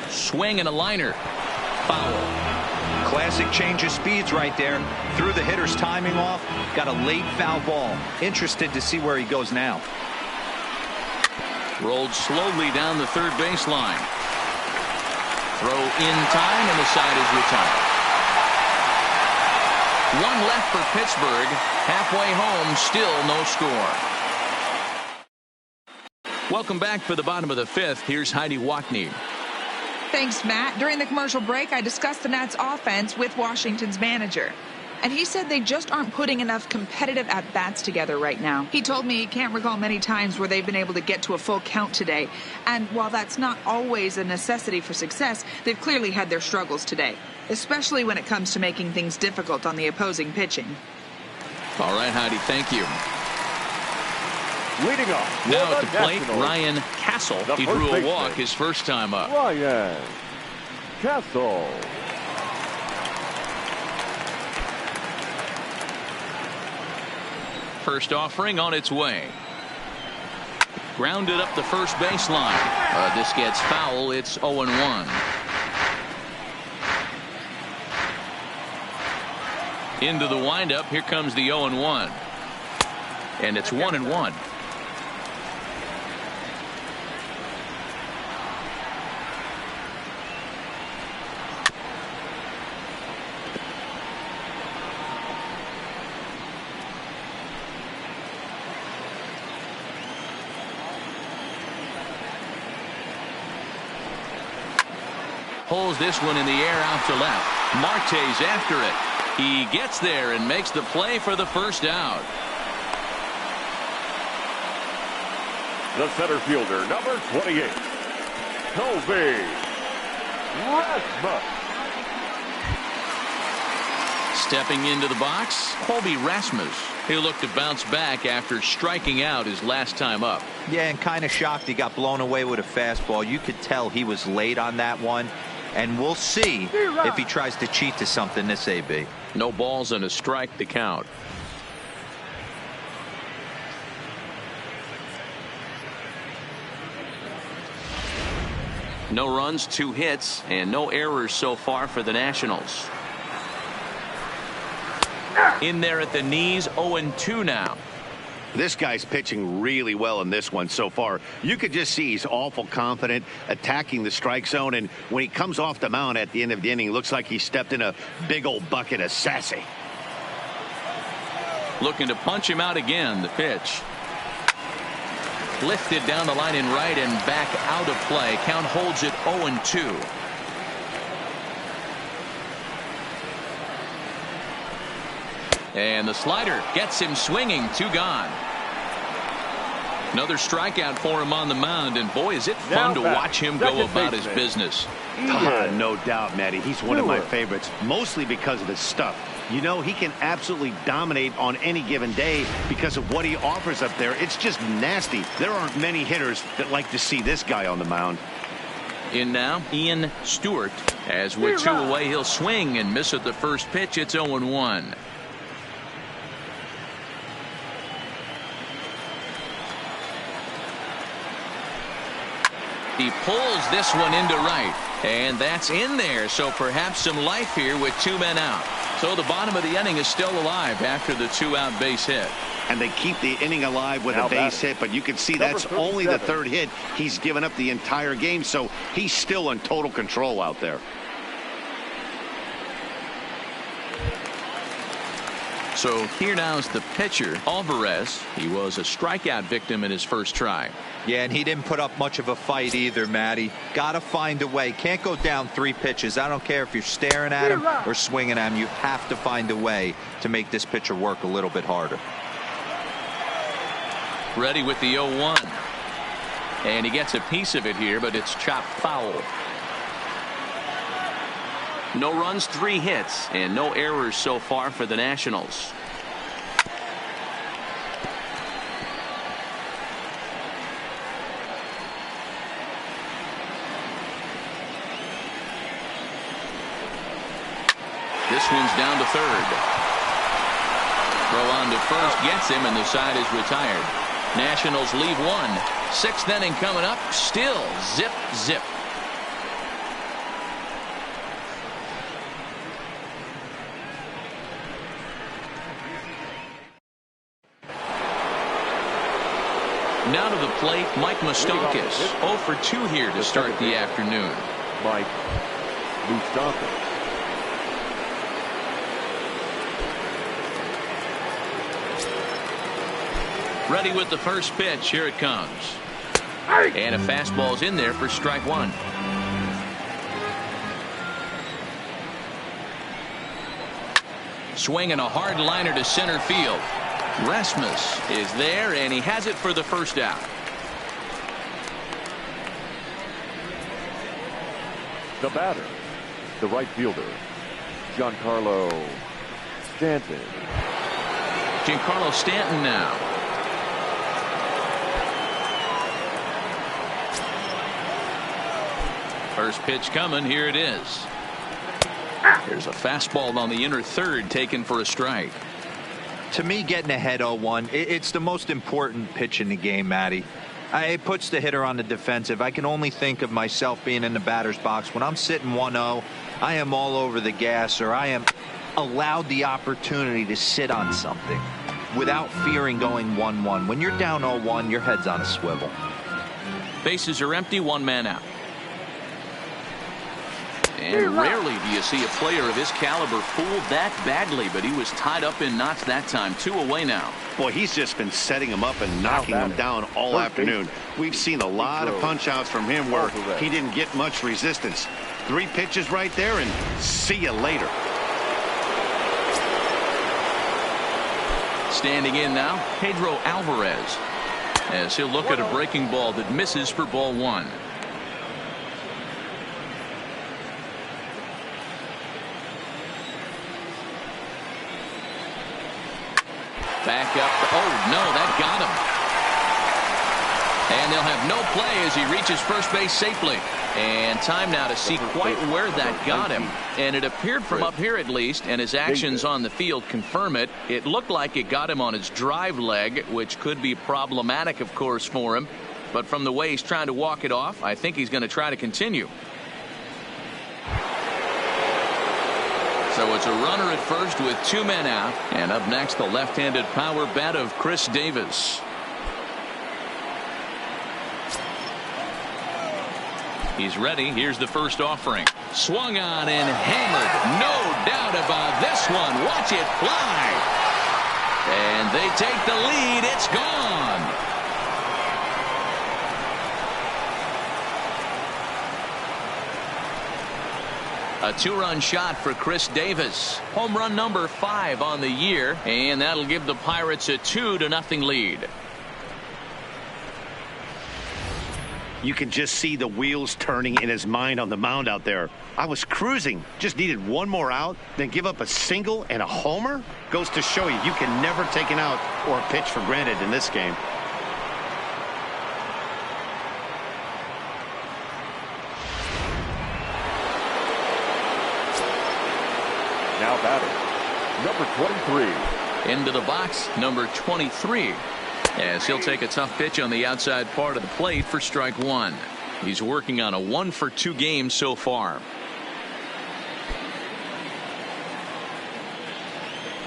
Swing and a liner. Foul. Classic change of speeds right there. Threw the hitter's timing off. Got a late foul ball. Interested to see where he goes now. Rolled slowly down the third baseline. Throw in time, and the side is retired. 1 left for Pittsburgh. Halfway home, still no score. Welcome back for the bottom of the 5th. Here's Heidi Watney. Thanks, Matt. During the commercial break, I discussed the Nats offense with Washington's manager. And he said they just aren't putting enough competitive at-bats together right now. He told me he can't recall many times where they've been able to get to a full count today. And while that's not always a necessity for success, they've clearly had their struggles today, especially when it comes to making things difficult on the opposing pitching. All right, Heidi, thank you. Leading off. Now at the plate, Ryan Castle. He drew a walk his first time up. Ryan Castle. First offering on its way. Grounded up the first baseline. This gets foul. It's 0-1. Into the windup. Here comes the 0-1. And it's 1-1. Pulls this one in the air out to left. Marte's after it. He gets there and makes the play for the first out. The center fielder, number 28, Colby Rasmus. Stepping into the box, Colby Rasmus. He'll look to bounce back after striking out his last time up. Yeah, and kind of shocked he got blown away with a fastball. You could tell he was late on that one. And we'll see if he tries to cheat to something this AB. No balls and a strike to count. No runs, 2 hits, and no errors so far for the Nationals. In there at the knees, 0-2 now. This guy's pitching really well in this one so far. You could just see he's awful confident attacking the strike zone, and when he comes off the mound at the end of the inning, looks like he stepped in a big old bucket of sassy. Looking to punch him out again. The pitch lifted down the line in right and back out of play. Count holds it 0-2. And the slider gets him swinging. 2 gone. Another strikeout for him on the mound, and boy, is it fun to watch him go about his business. No doubt, Matty. He's one of my favorites, mostly because of his stuff. You know, he can absolutely dominate on any given day because of what he offers up there. It's just nasty. There aren't many hitters that like to see this guy on the mound. In now, Ian Stewart. As with 2 away, he'll swing and miss at the first pitch. It's 0-1. He pulls this one into right, and that's in there. So perhaps some life here with 2 men out. So the bottom of the inning is still alive after the 2-out base hit. And they keep the inning alive with a base hit, but you can see that's only the 3rd hit he's given up the entire game, so he's still in total control out there. So here now is the pitcher, Alvarez. He was a strikeout victim in his first try. Yeah, and he didn't put up much of a fight either, Matty. Got to find a way. Can't go down 3 pitches. I don't care if you're staring at him or swinging at him. You have to find a way to make this pitcher work a little bit harder. Ready with the 0-1. And he gets a piece of it here, but it's chopped foul. No runs, 3 hits, and no errors so far for the Nationals. This one's down to 3rd. Throw on to first gets him, and the side is retired. Nationals leave 1. 6th inning coming up. Still zip, zip. Now to the plate, Mike Moustakas. 0 for 2 here to start the afternoon. Mike Moustakas. Ready with the first pitch. Here it comes. And a fastball's in there for strike 1. Swinging a hard liner to center field. Rasmus is there, and he has it for the first out. The batter, the right fielder, Giancarlo Stanton. Giancarlo Stanton now. First pitch coming. Here it is. There's a fastball on the inner third taken for a strike. To me, getting ahead 0-1, it's the most important pitch in the game, Matty. It puts the hitter on the defensive. I can only think of myself being in the batter's box. When I'm sitting 1-0, I am all over the gas, or I am allowed the opportunity to sit on something without fearing going 1-1. When you're down 0-1, your head's on a swivel. Bases are empty, one man out. And rarely do you see a player of his caliber fooled that badly, but he was tied up in knots that time. 2 away now. Boy, he's just been setting him up and knocking him down all afternoon. We've seen a lot of punch-outs from him where he didn't get much resistance. 3 pitches right there, and see you later. Standing in now, Pedro Alvarez, as he'll look at a breaking ball that misses for ball 1. Back up. Oh, no, that got him. And they'll have no play as he reaches first base safely. And time now to see quite where that got him. And it appeared from up here at least, and his actions on the field confirm it. It looked like it got him on his drive leg, which could be problematic, of course, for him. But from the way he's trying to walk it off, I think he's going to try to continue. So it's a runner at first with 2 men out. And up next, the left-handed power bat of Chris Davis. He's ready. Here's the first offering. Swung on and hammered. No doubt about this one. Watch it fly. And they take the lead. It's gone. A 2-run shot for Chris Davis. Home run number 5 on the year, and that'll give the Pirates a 2-0 lead. You can just see the wheels turning in his mind on the mound out there. I was cruising, just needed 1 more out, then give up a single and a homer? Goes to show you, you can never take an out or a pitch for granted in this game. Now batting, number 23. Into the box, number 23. As he'll take a tough pitch on the outside part of the plate for strike 1. He's working on a 1-for-2 game so far.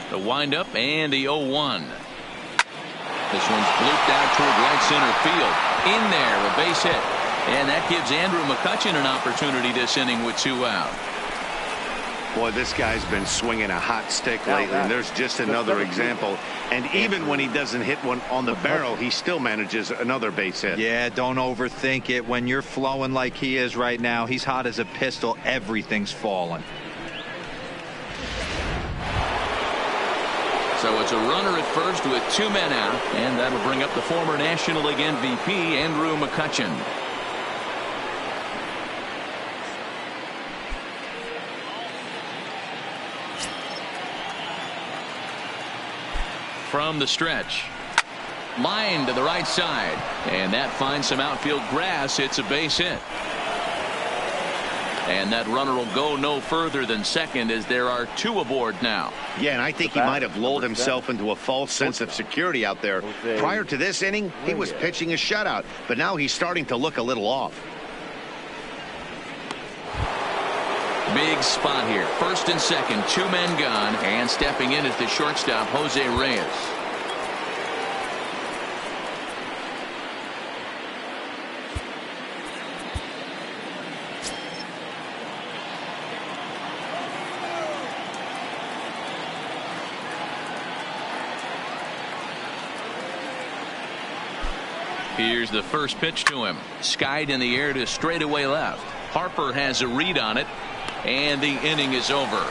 The windup and the 0-1. This one's blooped out toward right center field. In there, a base hit. And that gives Andrew McCutchen an opportunity this inning with 2 out. Boy, this guy's been swinging a hot stick lately, and there's just another example. And even when he doesn't hit one on the barrel, he still manages another base hit. Yeah, don't overthink it. When you're flowing like he is right now, he's hot as a pistol. Everything's falling. So it's a runner at first with 2 men out, and that'll bring up the former National League MVP, Andrew McCutchen. From the stretch. Line to the right side. And that finds some outfield grass. It's a base hit. And that runner will go no further than second as there are 2 aboard now. Yeah, and I think he might have lulled himself into a false sense of security out there. Prior to this inning, he was pitching a shutout, but now he's starting to look a little off. Big spot here. First and second, 2 men gone, and stepping in is the shortstop, Jose Reyes. Here's the first pitch to him. Skied in the air to straightaway left. Harper has a read on it, and the inning is over.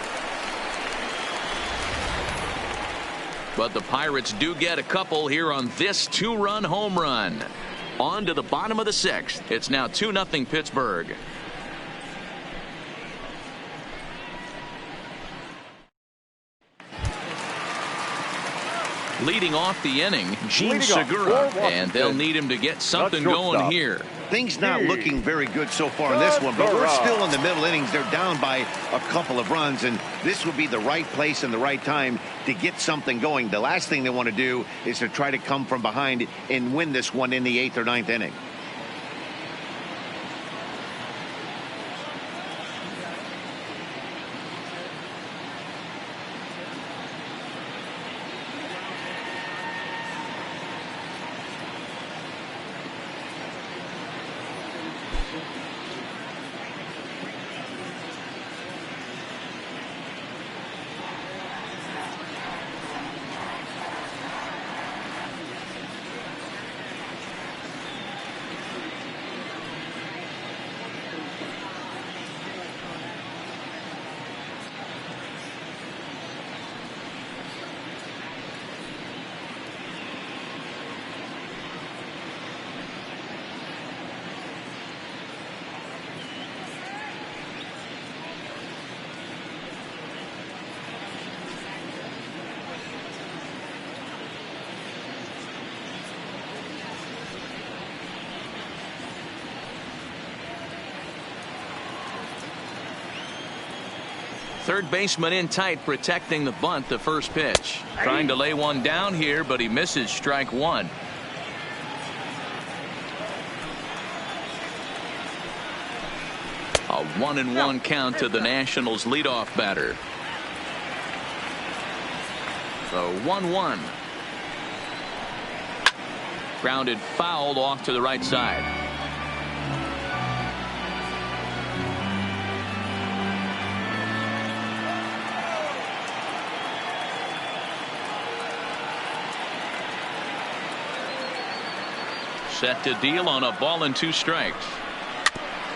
But the Pirates do get a couple here on this 2-run home run. On to the bottom of the 6th. It's now 2-0 Pittsburgh. Leading off the inning, Gene Segura, and they'll need him to get something going here. Things not looking very good so far in this one, but we're still in the middle innings. They're down by a couple of runs, and this would be the right place and the right time to get something going. The last thing they want to do is to try to come from behind and win this one in the 8th or 9th inning. third baseman in tight, protecting the bunt. The first pitch, trying to lay one down here, but he misses. Strike one. A 1-1 count to the Nationals leadoff batter. So 1-1. Grounded foul off to the right side. Set to deal on a ball and 2 strikes.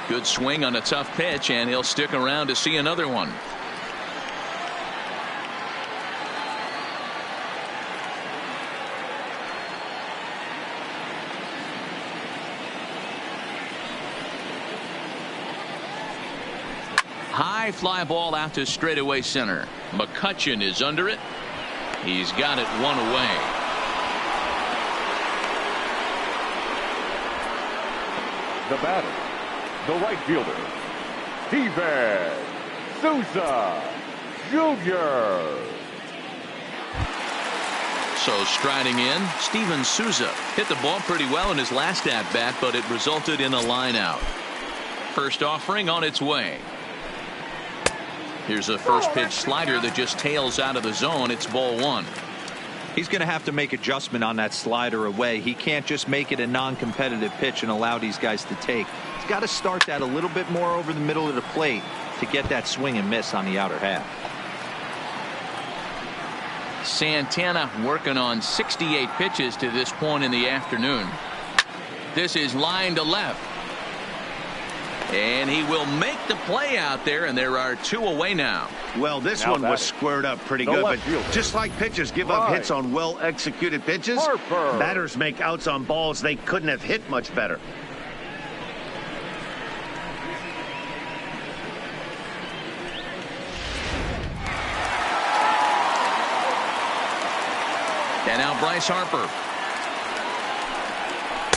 Good swing on a tough pitch, and he'll stick around to see another one. High fly ball out to straightaway center. McCutchen is under it. He's got it one away. The batter, the right fielder, Steven Souza Jr. So striding in, Steven Souza hit the ball pretty well in his last at bat, but it resulted in a line out. First offering on its way. Here's a first pitch slider that just tails out of the zone. It's ball 1. He's going to have to make adjustment on that slider away. He can't just make it a non-competitive pitch and allow these guys to take. He's got to start that a little bit more over the middle of the plate to get that swing and miss on the outer half. Santana working on 68 pitches to this point in the afternoon. This is line to left. And he will make the play out there, and there are 2 away now. Well, this one was squared up pretty good, but just like pitchers give up hits on well-executed pitches, batters make outs on balls they couldn't have hit much better. And now Bryce Harper.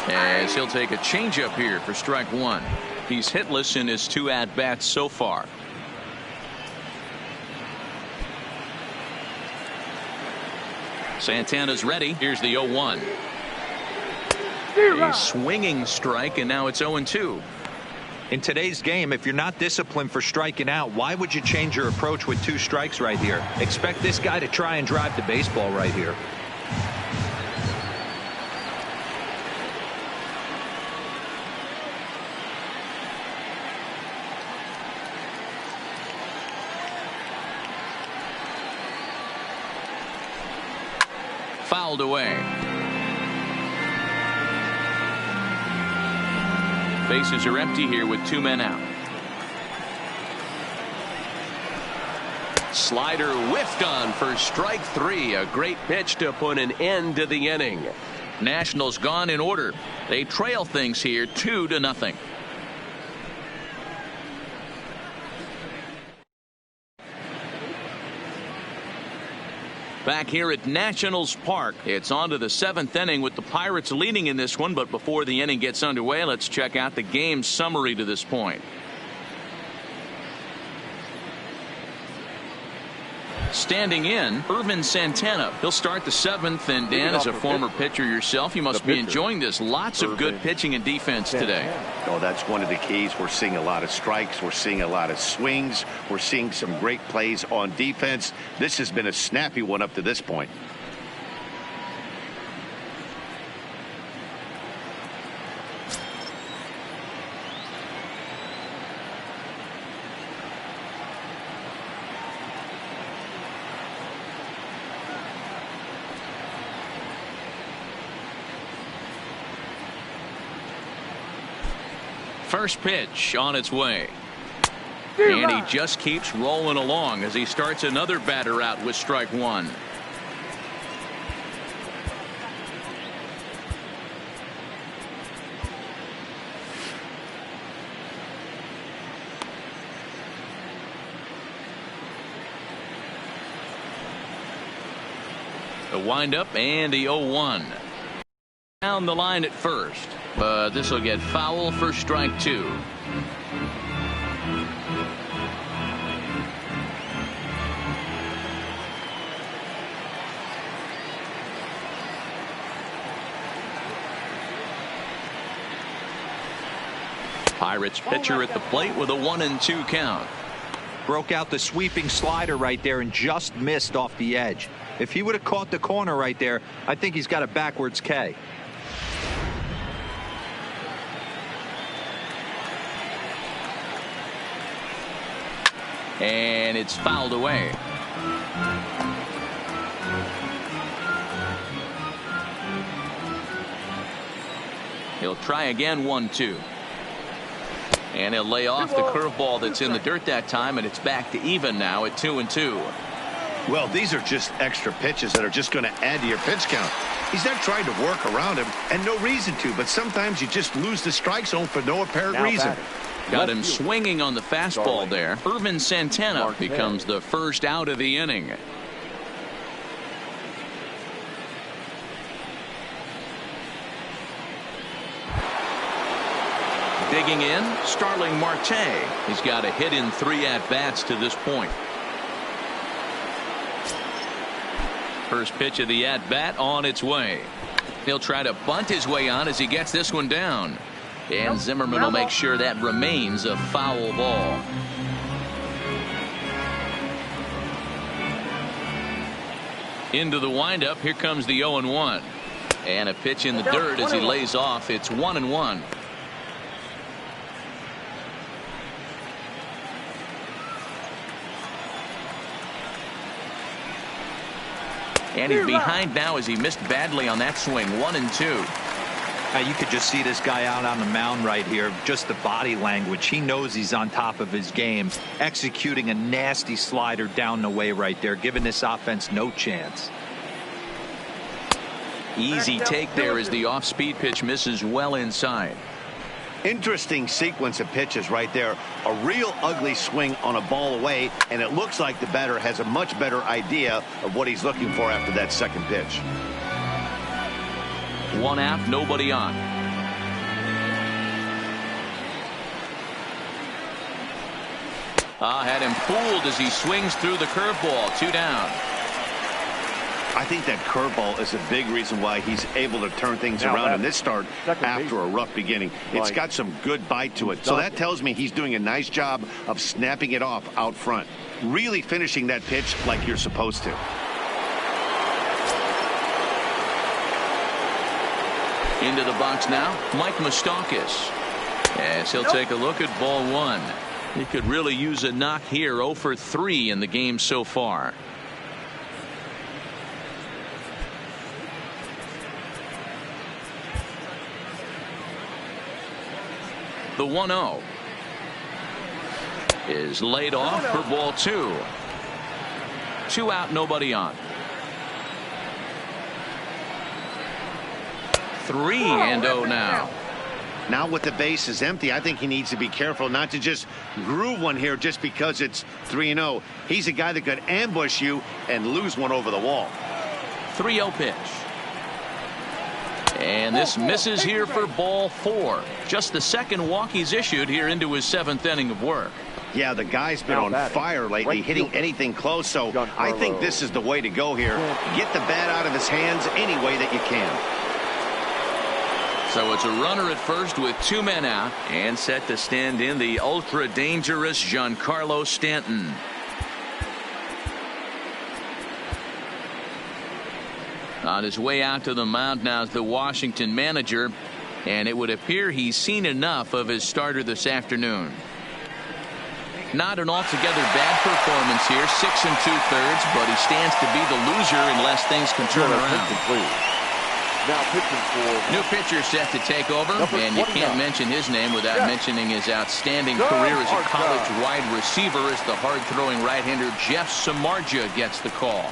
As he'll take a changeup here for strike 1. He's hitless in his 2 at-bats so far. Santana's ready. Here's the 0-1. A swinging strike, and now it's 0-2. In today's game, if you're not disciplined for striking out, why would you change your approach with 2 strikes right here? Expect this guy to try and drive the baseball right here. Fouled away. Bases are empty here with 2 men out. Slider whiffed on for strike 3. A great pitch to put an end to the inning. Nationals gone in order. They trail things here 2-0. Back here at Nationals Park, it's on to the 7th inning with the Pirates leading in this one. But before the inning gets underway, let's check out the game summary to this point. Standing in, Irvin Santana. He'll start the 7th. And Dan, as a former pitcher yourself, you must be enjoying this. Lots of good pitching and defense today. Oh, that's one of the keys. We're seeing a lot of strikes. We're seeing a lot of swings. We're seeing some great plays on defense. This has been a snappy one up to this point. First pitch on its way. And he just keeps rolling along as he starts another batter out with strike 1. The windup and the 0-1. Down the line at first, but this will get foul for strike 2. Pirates pitcher at the plate with a 1-2 count. Broke out the sweeping slider right there and just missed off the edge. If he would have caught the corner right there, I think he's got a backwards K. And it's fouled away. He'll try again, 1-2. And he'll lay off the curveball that's in the dirt that time, and it's back to even now at 2-2. Well, these are just extra pitches that are just going to add to your pitch count. He's not trying to work around him, and no reason to, but sometimes you just lose the strike zone for no apparent reason. Got him swinging on the fastball there. Irvin Santana becomes the first out of the inning. Digging in, Starling Marte. He's got a hit in 3 at-bats to this point. First pitch of the at-bat on its way. He'll try to bunt his way on as he gets this one down. And Zimmerman will make sure that remains a foul ball. Into the windup. Here comes the 0-1. And a pitch in the dirt as he lays off. It's 1-1. And he's behind now as he missed badly on that swing. 1-2. You could just see this guy out on the mound right here. Just the body language. He knows he's on top of his game. Executing a nasty slider down the way right there. Giving this offense no chance. Easy take there as the off-speed pitch misses well inside. Interesting sequence of pitches right there. A real ugly swing on a ball away, and it looks like the batter has a much better idea of what he's looking for after that second pitch. 1 out, nobody on. Had him fooled as he swings through the curveball. 2 down. I think that curveball is a big reason why he's able to turn things around in this start after a rough beginning. It's got some good bite to it. So that tells me he's doing a nice job of snapping it off out front. Really finishing that pitch like you're supposed to. Into the box now, Mike Moustakas. As he'll take a look at ball 1. He could really use a knock here. 0 for 3 in the game so far. The 1-0 is laid off for ball 2. 2 out, nobody on. 3-0 now. Now with the base is empty, I think he needs to be careful not to just groove one here just because it's 3-0. He's a guy that could ambush you and lose one over the wall. 3-0 pitch. And this misses here for ball 4. Just the second walk he's issued here into his 7th inning of work. Yeah, the guy's been on fire lately, hitting anything close, so I think this is the way to go here. Get the bat out of his hands any way that you can. So it's a runner at first with 2 men out, and set to stand in the ultra-dangerous Giancarlo Stanton. On his way out to the mound now is the Washington manager, and it would appear he's seen enough of his starter this afternoon. Not an altogether bad performance here, 6 2/3, but he stands to be the loser unless things can turn around. Now pitching for new pitcher set to take over, and you can't mention his name without mentioning his outstanding career as a college wide receiver as the hard-throwing right-hander Jeff Samardzija gets the call.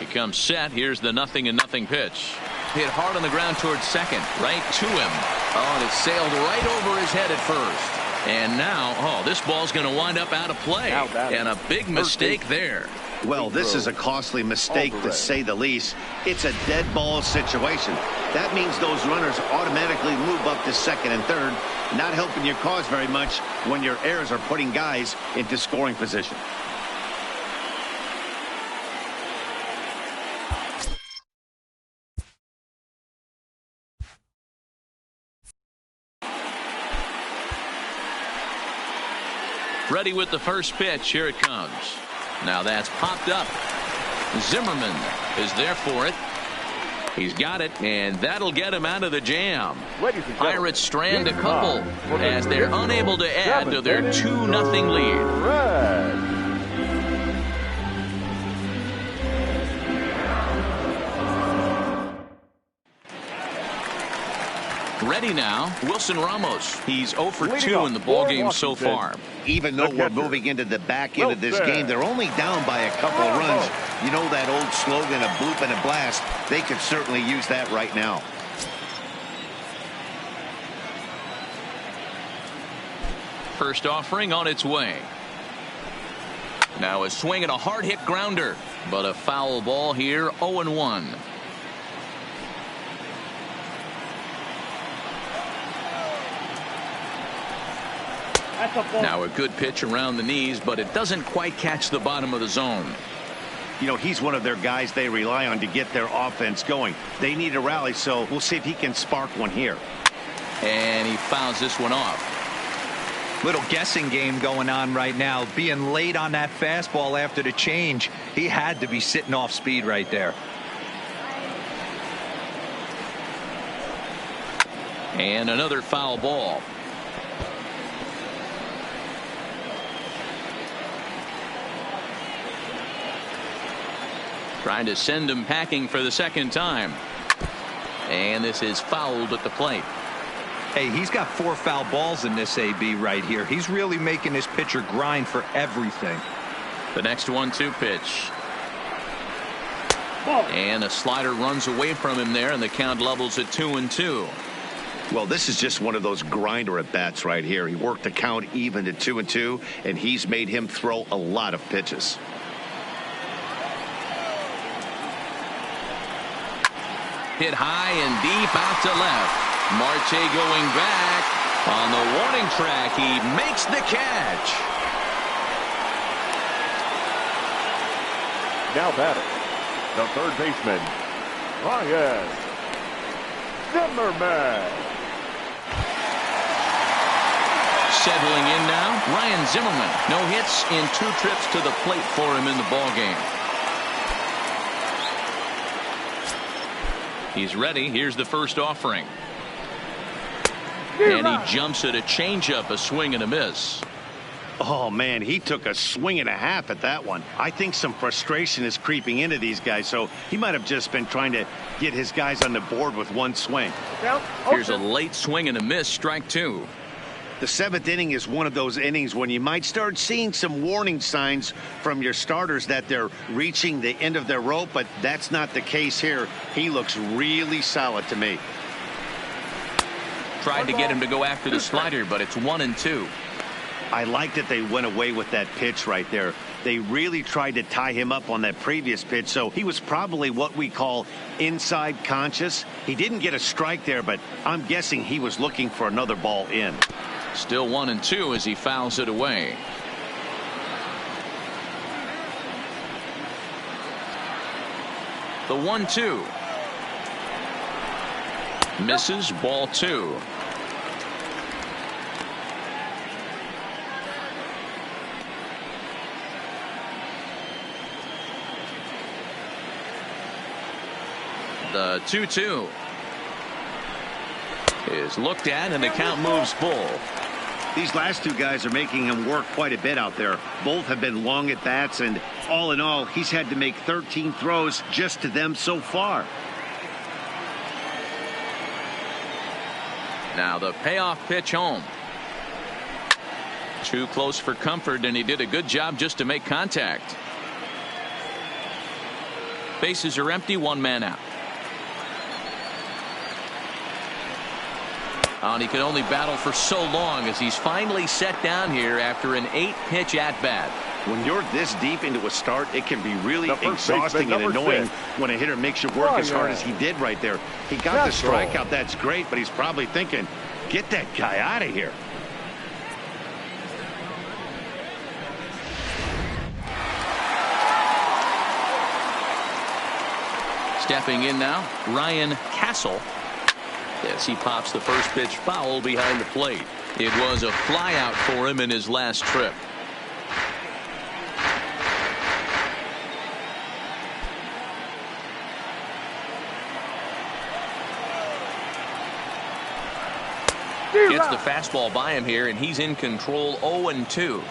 He comes set. Here's the 0-0 pitch. Hit hard on the ground towards second. Right to him. Oh, and it sailed right over his head at first. And now, this ball's going to wind up out of play. And a big mistake there. Well, this is a costly mistake to say the least. It's a dead ball situation. That means those runners automatically move up to second and third, not helping your cause very much when your errors are putting guys into scoring position. Ready with the first pitch. Here it comes. Now that's popped up. Zimmerman is there for it. He's got it, and that'll get him out of the jam. Pirates strand a couple as they're unable to add to their 2-0 lead. Ready now, Wilson Ramos. He's 0 for 2 in the ballgame so far. Even though we're moving into the back end of this game, they're only down by a couple of runs. You know that old slogan, a bloop and a blast? They could certainly use that right now. First offering on its way. Now a swing and a hard hit grounder, but a foul ball here. 0-1. Now a good pitch around the knees, but it doesn't quite catch the bottom of the zone. You know, he's one of their guys they rely on to get their offense going. They need a rally, so we'll see if he can spark one here. And he fouls this one off. Little guessing game going on right now. Being late on that fastball after the change, he had to be sitting off speed right there. And another foul ball. Trying to send him packing for the second time. And this is fouled at the plate. Hey, he's got 4 foul balls in this AB right here. He's really making this pitcher grind for everything. The next 1-2 pitch. And a slider runs away from him there, and the count levels at 2-2. Well, this is just one of those grinder at bats right here. He worked the count even to 2-2, and he's made him throw a lot of pitches. Hit high and deep out to left. Marte going back on the warning track. He makes the catch. Now batting, the third baseman, Ryan Zimmerman. Settling in now, Ryan Zimmerman. No hits in 2 trips to the plate for him in the ballgame. He's ready. Here's the first offering. And he jumps at a changeup, a swing and a miss. Oh, man, he took a swing and a half at that one. I think some frustration is creeping into these guys, so he might have just been trying to get his guys on the board with one swing. Here's a late swing and a miss, strike 2. The 7th inning is one of those innings when you might start seeing some warning signs from your starters that they're reaching the end of their rope, but that's not the case here. He looks really solid to me. Tried to get him to go after the slider, but it's 1-2. I like that they went away with that pitch right there. They really tried to tie him up on that previous pitch, so he was probably what we call inside conscious. He didn't get a strike there, but I'm guessing he was looking for another ball in. Still 1-2 as he fouls it away. The 1-2. Misses, ball 2. The 2-2 is looked at, and the count moves full. These last 2 guys are making him work quite a bit out there. Both have been long at bats, and all in all, he's had to make 13 throws just to them so far. Now the payoff pitch home. Too close for comfort, and he did a good job just to make contact. Bases are empty, 1 man out. And he could only battle for so long as he's finally set down here after an 8-pitch at-bat. When you're this deep into a start, it can be really The first exhausting baseman, and number annoying 6. when a hitter makes you work as hard as he did right there. He got the strikeout, that's great, but he's probably thinking, get that guy out of here. Stepping in now, Ryan Castle. As he pops the first pitch foul behind the plate. It was a flyout for him in his last trip. Gets the fastball by him here, and he's in control 0-2.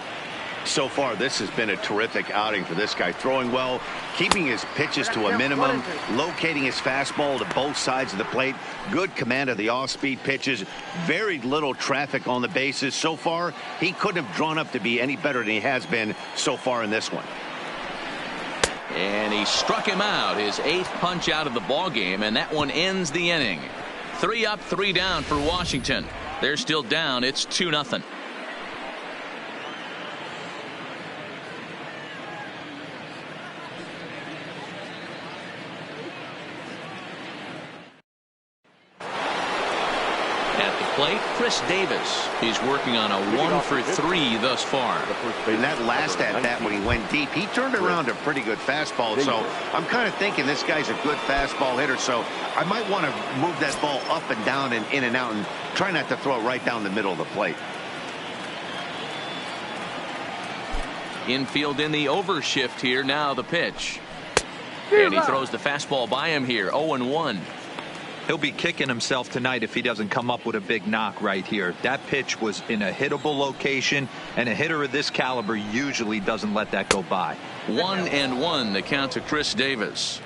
So far, this has been a terrific outing for this guy. Throwing well, keeping his pitches to a minimum, locating his fastball to both sides of the plate, good command of the off-speed pitches, very little traffic on the bases. So far, he couldn't have drawn up to be any better than he has been so far in this one. And he struck him out, his 8th punch out of the ball game, and that one ends the inning. 3 up, 3 down for Washington. They're still down. It's 2-0. At the plate, Chris Davis. He's working on a 1-for-3 thus far. In that last at-bat when he went deep, he turned around a pretty good fastball. So I'm kind of thinking this guy's a good fastball hitter. So I might want to move that ball up and down and in and out and try not to throw it right down the middle of the plate. Infield in the overshift here. Now the pitch. And he throws the fastball by him here. 0-1. He'll be kicking himself tonight if he doesn't come up with a big knock right here. That pitch was in a hittable location, and a hitter of this caliber usually doesn't let that go by. 1-1 the count to Chris Davis.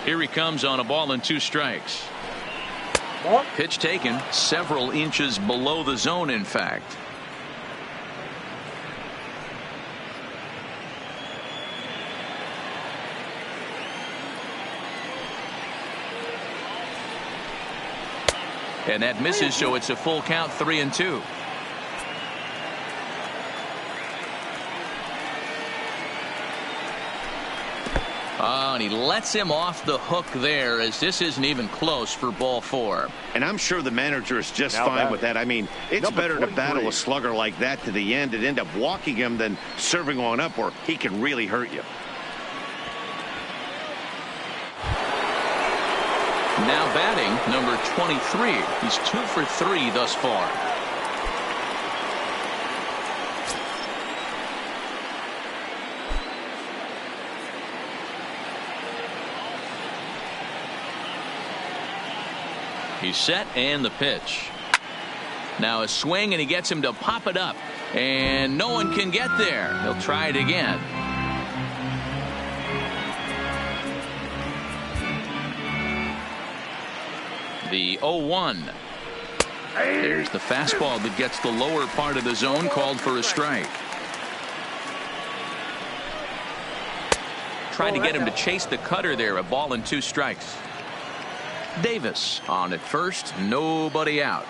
Here he comes on a ball and 2 strikes. Pitch taken several inches below the zone, in fact. And that misses, so it's a full count, 3-2. Oh, and he lets him off the hook there, as this isn't even close for ball 4. And I'm sure the manager is just fine with that. I mean, it's better to battle a slugger like that to the end and end up walking him than serving one up where he can really hurt you. Now batting, number 23. He's 2 for 3 thus far. He's set, and the pitch. Now a swing, and he gets him to pop it up. And no one can get there. He'll try it again. The 0-1. There's the fastball that gets the lower part of the zone, called for a strike. Tried to get him to chase the cutter there. A ball and 2 strikes. Davis on at first, nobody out.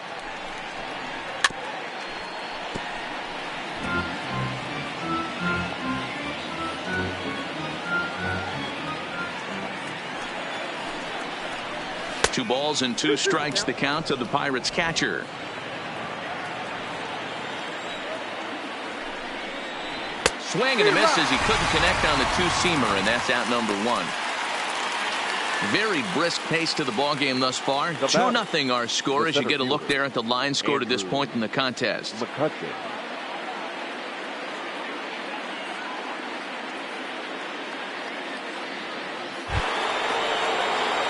Two balls and 2 strikes the count to the Pirates catcher. Swing and a miss as he couldn't connect on the 2-seamer, and that's out number 1. Very brisk pace to the ball game thus far. 2-0 our score as you get a look there at the line score to this point in the contest.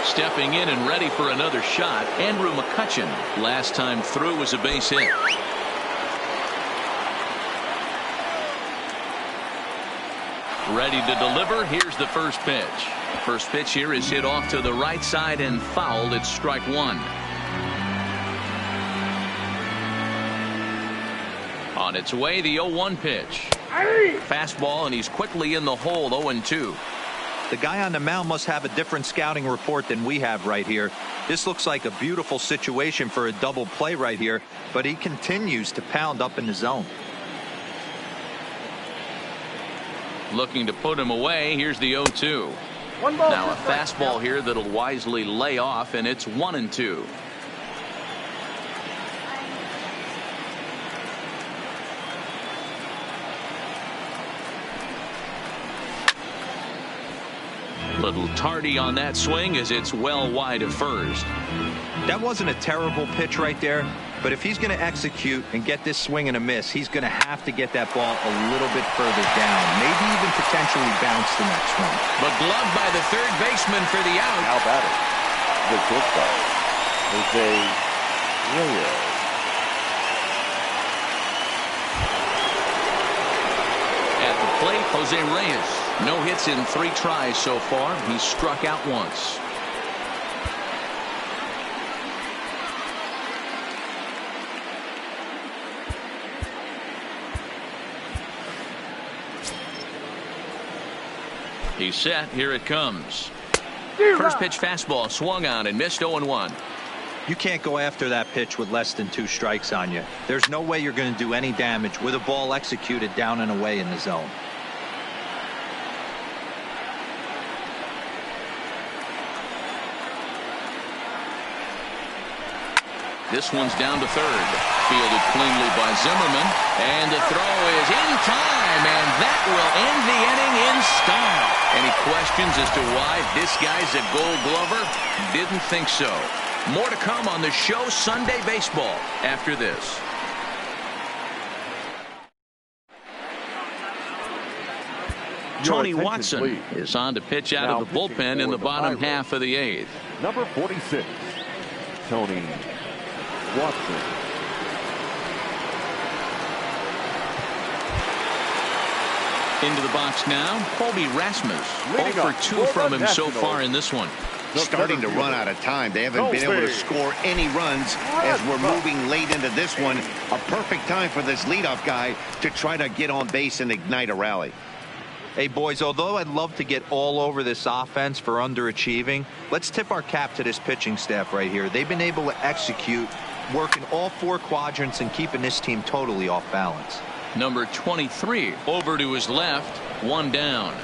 Stepping in and ready for another shot, Andrew McCutchen. Last time through was a base hit. Ready to deliver. Here's the first pitch. First pitch here is hit off to the right side and fouled. It's strike 1. On its way, the 0-1 pitch. Fastball, and he's quickly in the hole, 0-2. The guy on the mound must have a different scouting report than we have right here. This looks like a beautiful situation for a double play right here, but he continues to pound up in the zone. Looking to put him away. Here's the 0-2. Now a fastball here that'll wisely lay off, and it's 1-2. Little tardy on that swing as it's well wide of first. That wasn't a terrible pitch right there, but if he's going to execute and get this swing and a miss, he's going to have to get that ball a little bit further down, maybe even potentially bounce the next one. But gloved by the third baseman for the out. How about it? Good shortstop, Jose Reyes. At the plate, Jose Reyes. No hits in 3 tries so far. He's struck out once. He's set. Here it comes. First pitch fastball swung on and missed 0-1. You can't go after that pitch with less than 2 strikes on you. There's no way you're going to do any damage with a ball executed down and away in the zone. This one's down to third. Fielded cleanly by Zimmerman. And the throw is in time, and that will end the inning in style. Any questions as to why this guy's a Gold Glover? Didn't think so. More to come on the show Sunday Baseball after this. Tony Watson is on to pitch out of the bullpen in the bottom half of the 8th. Number 46, Tony Watson. Into the box now, Colby Rasmus. 0 for 2 from him so far in this one. Starting to run out of time. They haven't been able to score any runs as we're moving late into this one. A perfect time for this leadoff guy to try to get on base and ignite a rally. Hey, boys, although I'd love to get all over this offense for underachieving, let's tip our cap to this pitching staff right here. They've been able to execute, working all 4 quadrants and keeping this team totally off balance. Number 23 over to his left, 1 down.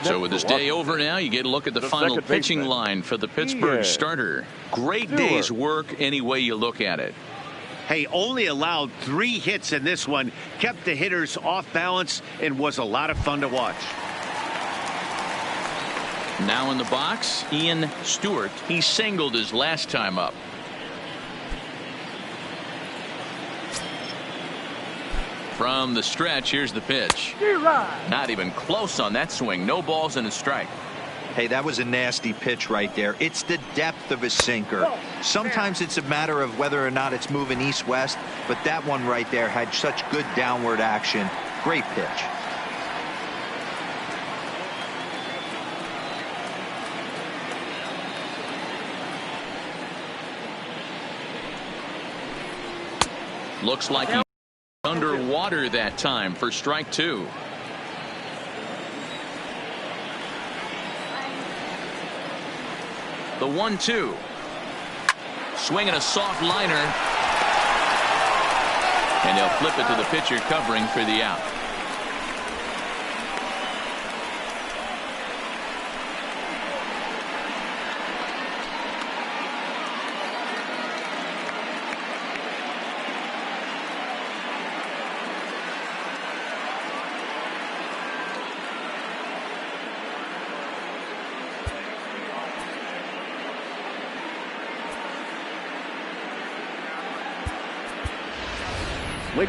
So with his day over now, you get a look at the final pitching line for the Pittsburgh starter. Great day's work any way you look at it. Hey, only allowed 3 hits in this one, kept the hitters off balance, and was a lot of fun to watch. Now in the box, Ian Stewart. He singled his last time up. From the stretch, here's the pitch. Not even close on that swing. No balls and a strike. Hey, that was a nasty pitch right there. It's the depth of his sinker. Sometimes it's a matter of whether or not it's moving east-west, but that one right there had such good downward action. Great pitch. Looks like he's underwater that time for strike 2. The 1-2. Swinging a soft liner. And they'll flip it to the pitcher covering for the out.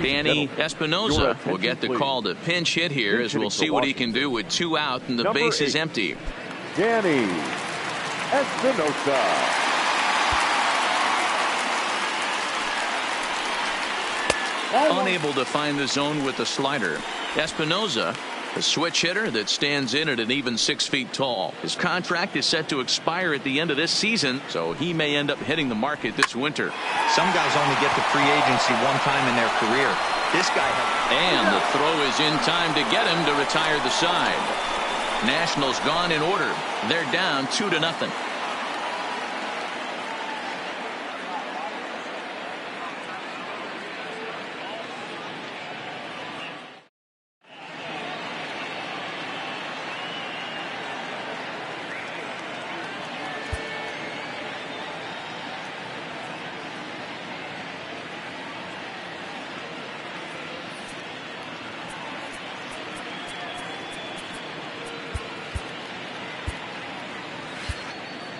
Danny Espinosa will get the call to pinch hit here as we'll see what he can do with 2 out and the base is empty. Danny Espinosa. Unable to find the zone with the slider. Espinosa A switch hitter that stands in at an even 6 feet tall. His contract is set to expire at the end of this season, so he may end up hitting the market this winter. Some guys only get to free agency one time in their career. This guy has... And the throw is in time to get him to retire the side. Nationals gone in order. They're down 2-0.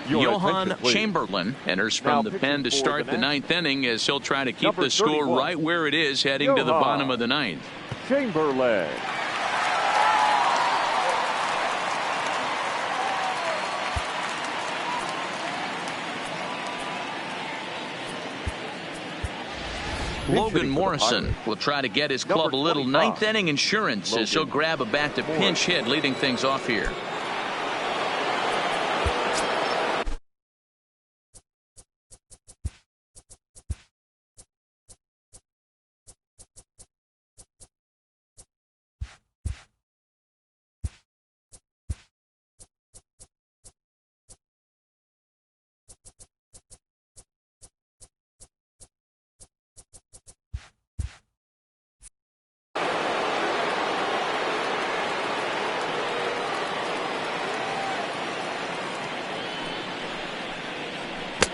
Johan Chamberlain enters from the pen to start the ninth inning as he'll try to keep the score right where it is heading to the bottom of the ninth. Chamberlain. Logan Morrison will try to get his club a little ninth inning insurance as he'll grab a bat to pinch hit, leading things off here.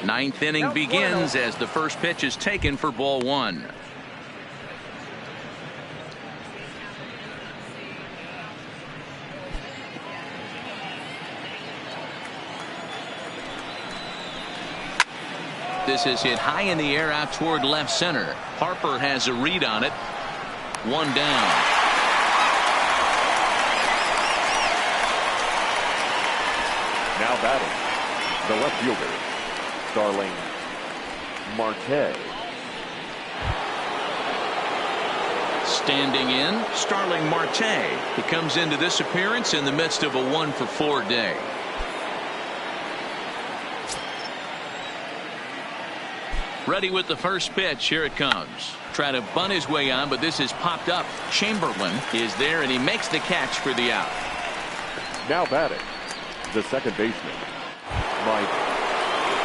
Ninth inning begins as the first pitch is taken for ball one. This is hit high in the air out toward left center. Harper has a read on it. One down. Now batting, the left fielder, Starling Marte. Standing in, Starling Marte. He comes into this appearance in the midst of a 1-for-4 day. Ready with the first pitch. Here it comes. Try to bunt his way on, but this is popped up. Chamberlain is there, and he makes the catch for the out. Now batting, the second baseman, Mike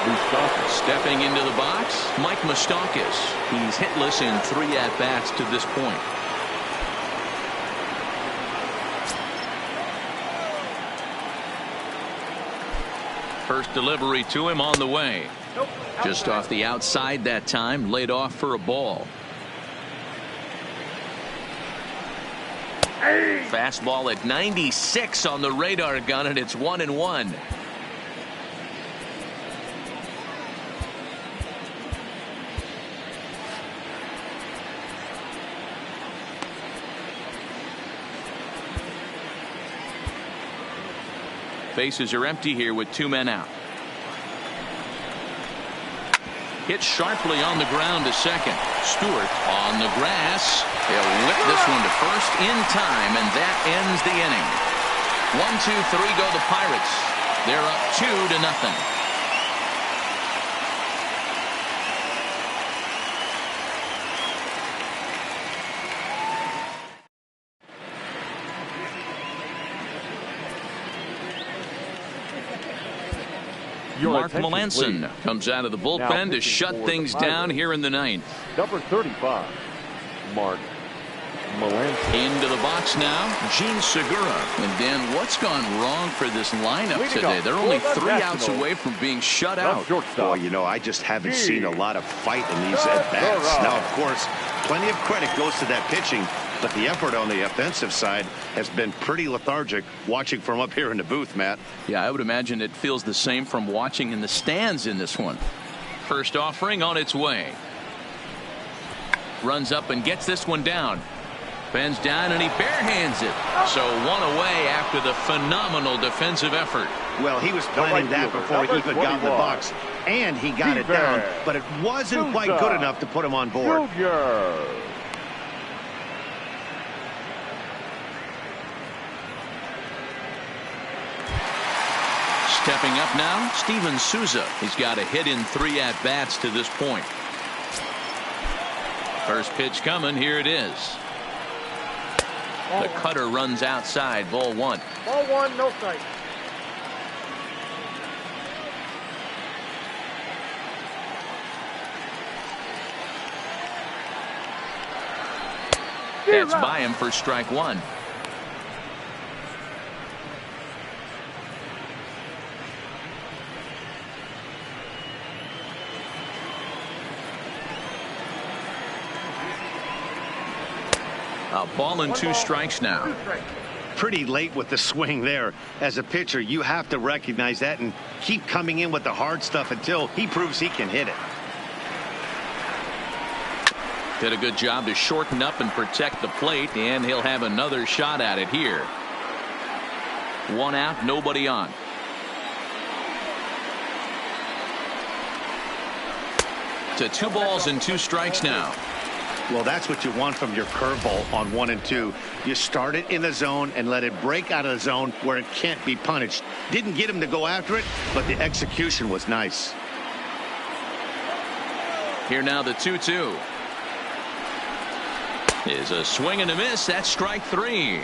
Moustakas. Stepping into the box, Mike Moustakas. He's hitless in 3 at-bats to this point. First delivery to him on the way. Just off the outside that time, laid off for a ball. Fastball at 96 on the radar gun, and it's 1-1. Bases are empty here with 2 men out. Hit sharply on the ground to second. Stewart on the grass. He'll whip this one to first in time, and that ends the inning. 1-2-3 go the Pirates. They're up 2-0. Mark Melanson comes out of the bullpen to shut things down here in the ninth. Number 35, Mark Melanson. Into the box now, Gene Segura. And Dan, what's gone wrong for this lineup today? They're only 3 outs away from being shut out. Well, you know, I just haven't seen a lot of fight in these at-bats. Now, of course, plenty of credit goes to that pitching, but the effort on the offensive side has been pretty lethargic watching from up here in the booth, Matt. Yeah, I would imagine it feels the same from watching in the stands in this one. First offering on its way. Runs up and gets this one down. Bends down and he barehands it. So 1 away after the phenomenal defensive effort. Well, he was planning that before he even got in the box. And he got it down, but it wasn't quite good enough to put him on board. Stepping up now, Steven Souza. He's got a hit in 3 at-bats to this point. First pitch coming. Here it is. The cutter runs outside. Ball 1. Ball 1, no strike. That's by him for strike 1. A ball and 2 strikes now. Pretty late with the swing there. As a pitcher, you have to recognize that and keep coming in with the hard stuff until he proves he can hit it. Did a good job to shorten up and protect the plate, and he'll have another shot at it here. 1 out, nobody on. To 2 balls and 2 strikes now. Well, that's what you want from your curveball on 1 and 2. You start it in the zone and let it break out of the zone where it can't be punished. Didn't get him to go after it, but the execution was nice. Here now the 2-2. Is a swing and a miss. That's strike 3.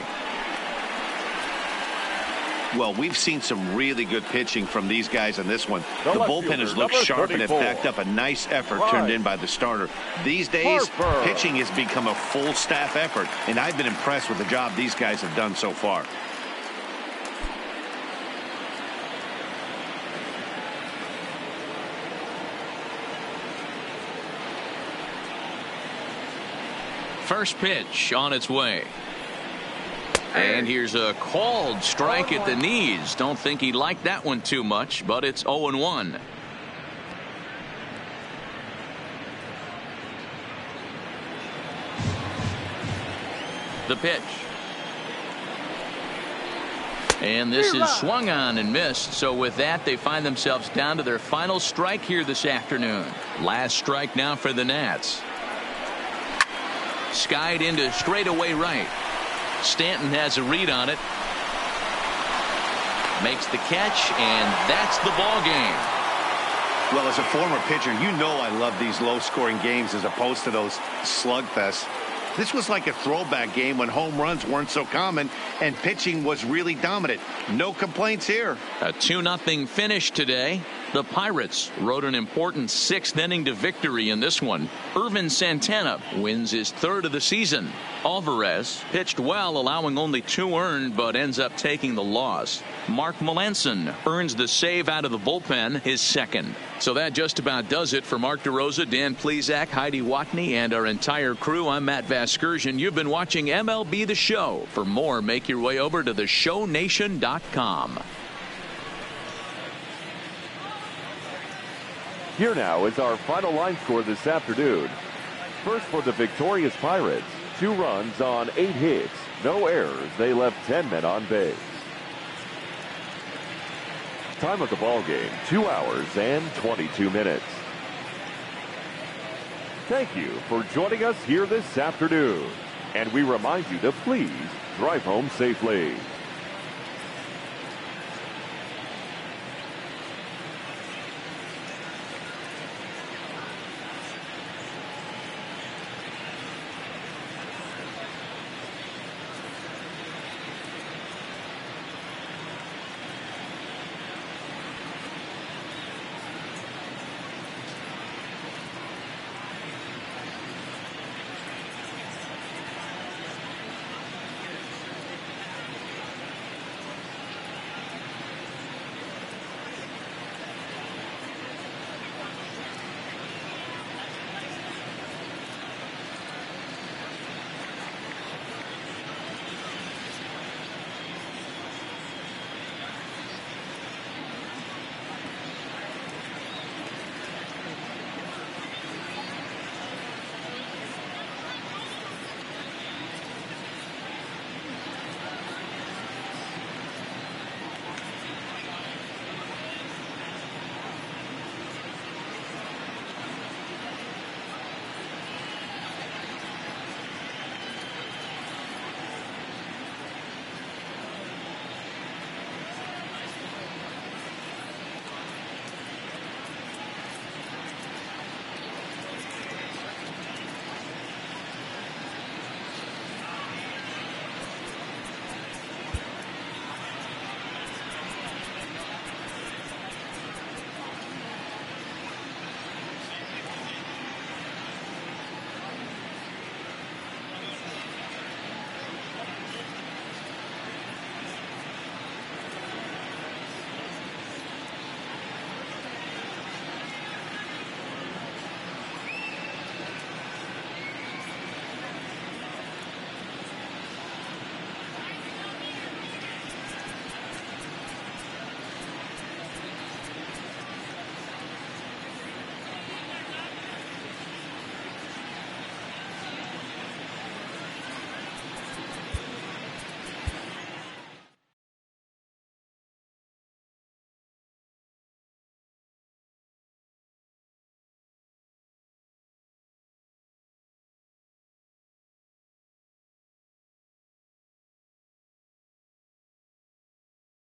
Well, we've seen some really good pitching from these guys in this one. The bullpen has looked sharp and have backed up a nice effort turned in by the starter. These days, pitching has become a full staff effort, and I've been impressed with the job these guys have done so far. First pitch on its way. And here's a called strike at the knees. Don't think he liked that one too much, but it's 0-1. The pitch. And this is swung on and missed. So with that, they find themselves down to their final strike here this afternoon. Last strike now for the Nats. Skied into straightaway right. Stanton has a read on it. Makes the catch, and that's the ball game. Well, as a former pitcher, you know I love these low-scoring games as opposed to those slugfests. This was like a throwback game when home runs weren't so common and pitching was really dominant. No complaints here. A 2-0 finish today. The Pirates rode an important 6th inning to victory in this one. Irvin Santana wins his 3rd of the season. Alvarez pitched well, allowing only 2 earned, but ends up taking the loss. Mark Melanson earns the save out of the bullpen, his 2nd. So that just about does it for Mark DeRosa, Dan Plesac, Heidi Watney, and our entire crew. I'm Matt Vasgersian. You've been watching MLB The Show. For more, make your way over to theshownation.com. Here now is our final line score this afternoon. First for the victorious Pirates, 2 runs on 8 hits, no errors. They left 10 men on base. Time of the ball game, 2 hours and 22 minutes. Thank you for joining us here this afternoon. And we remind you to please drive home safely.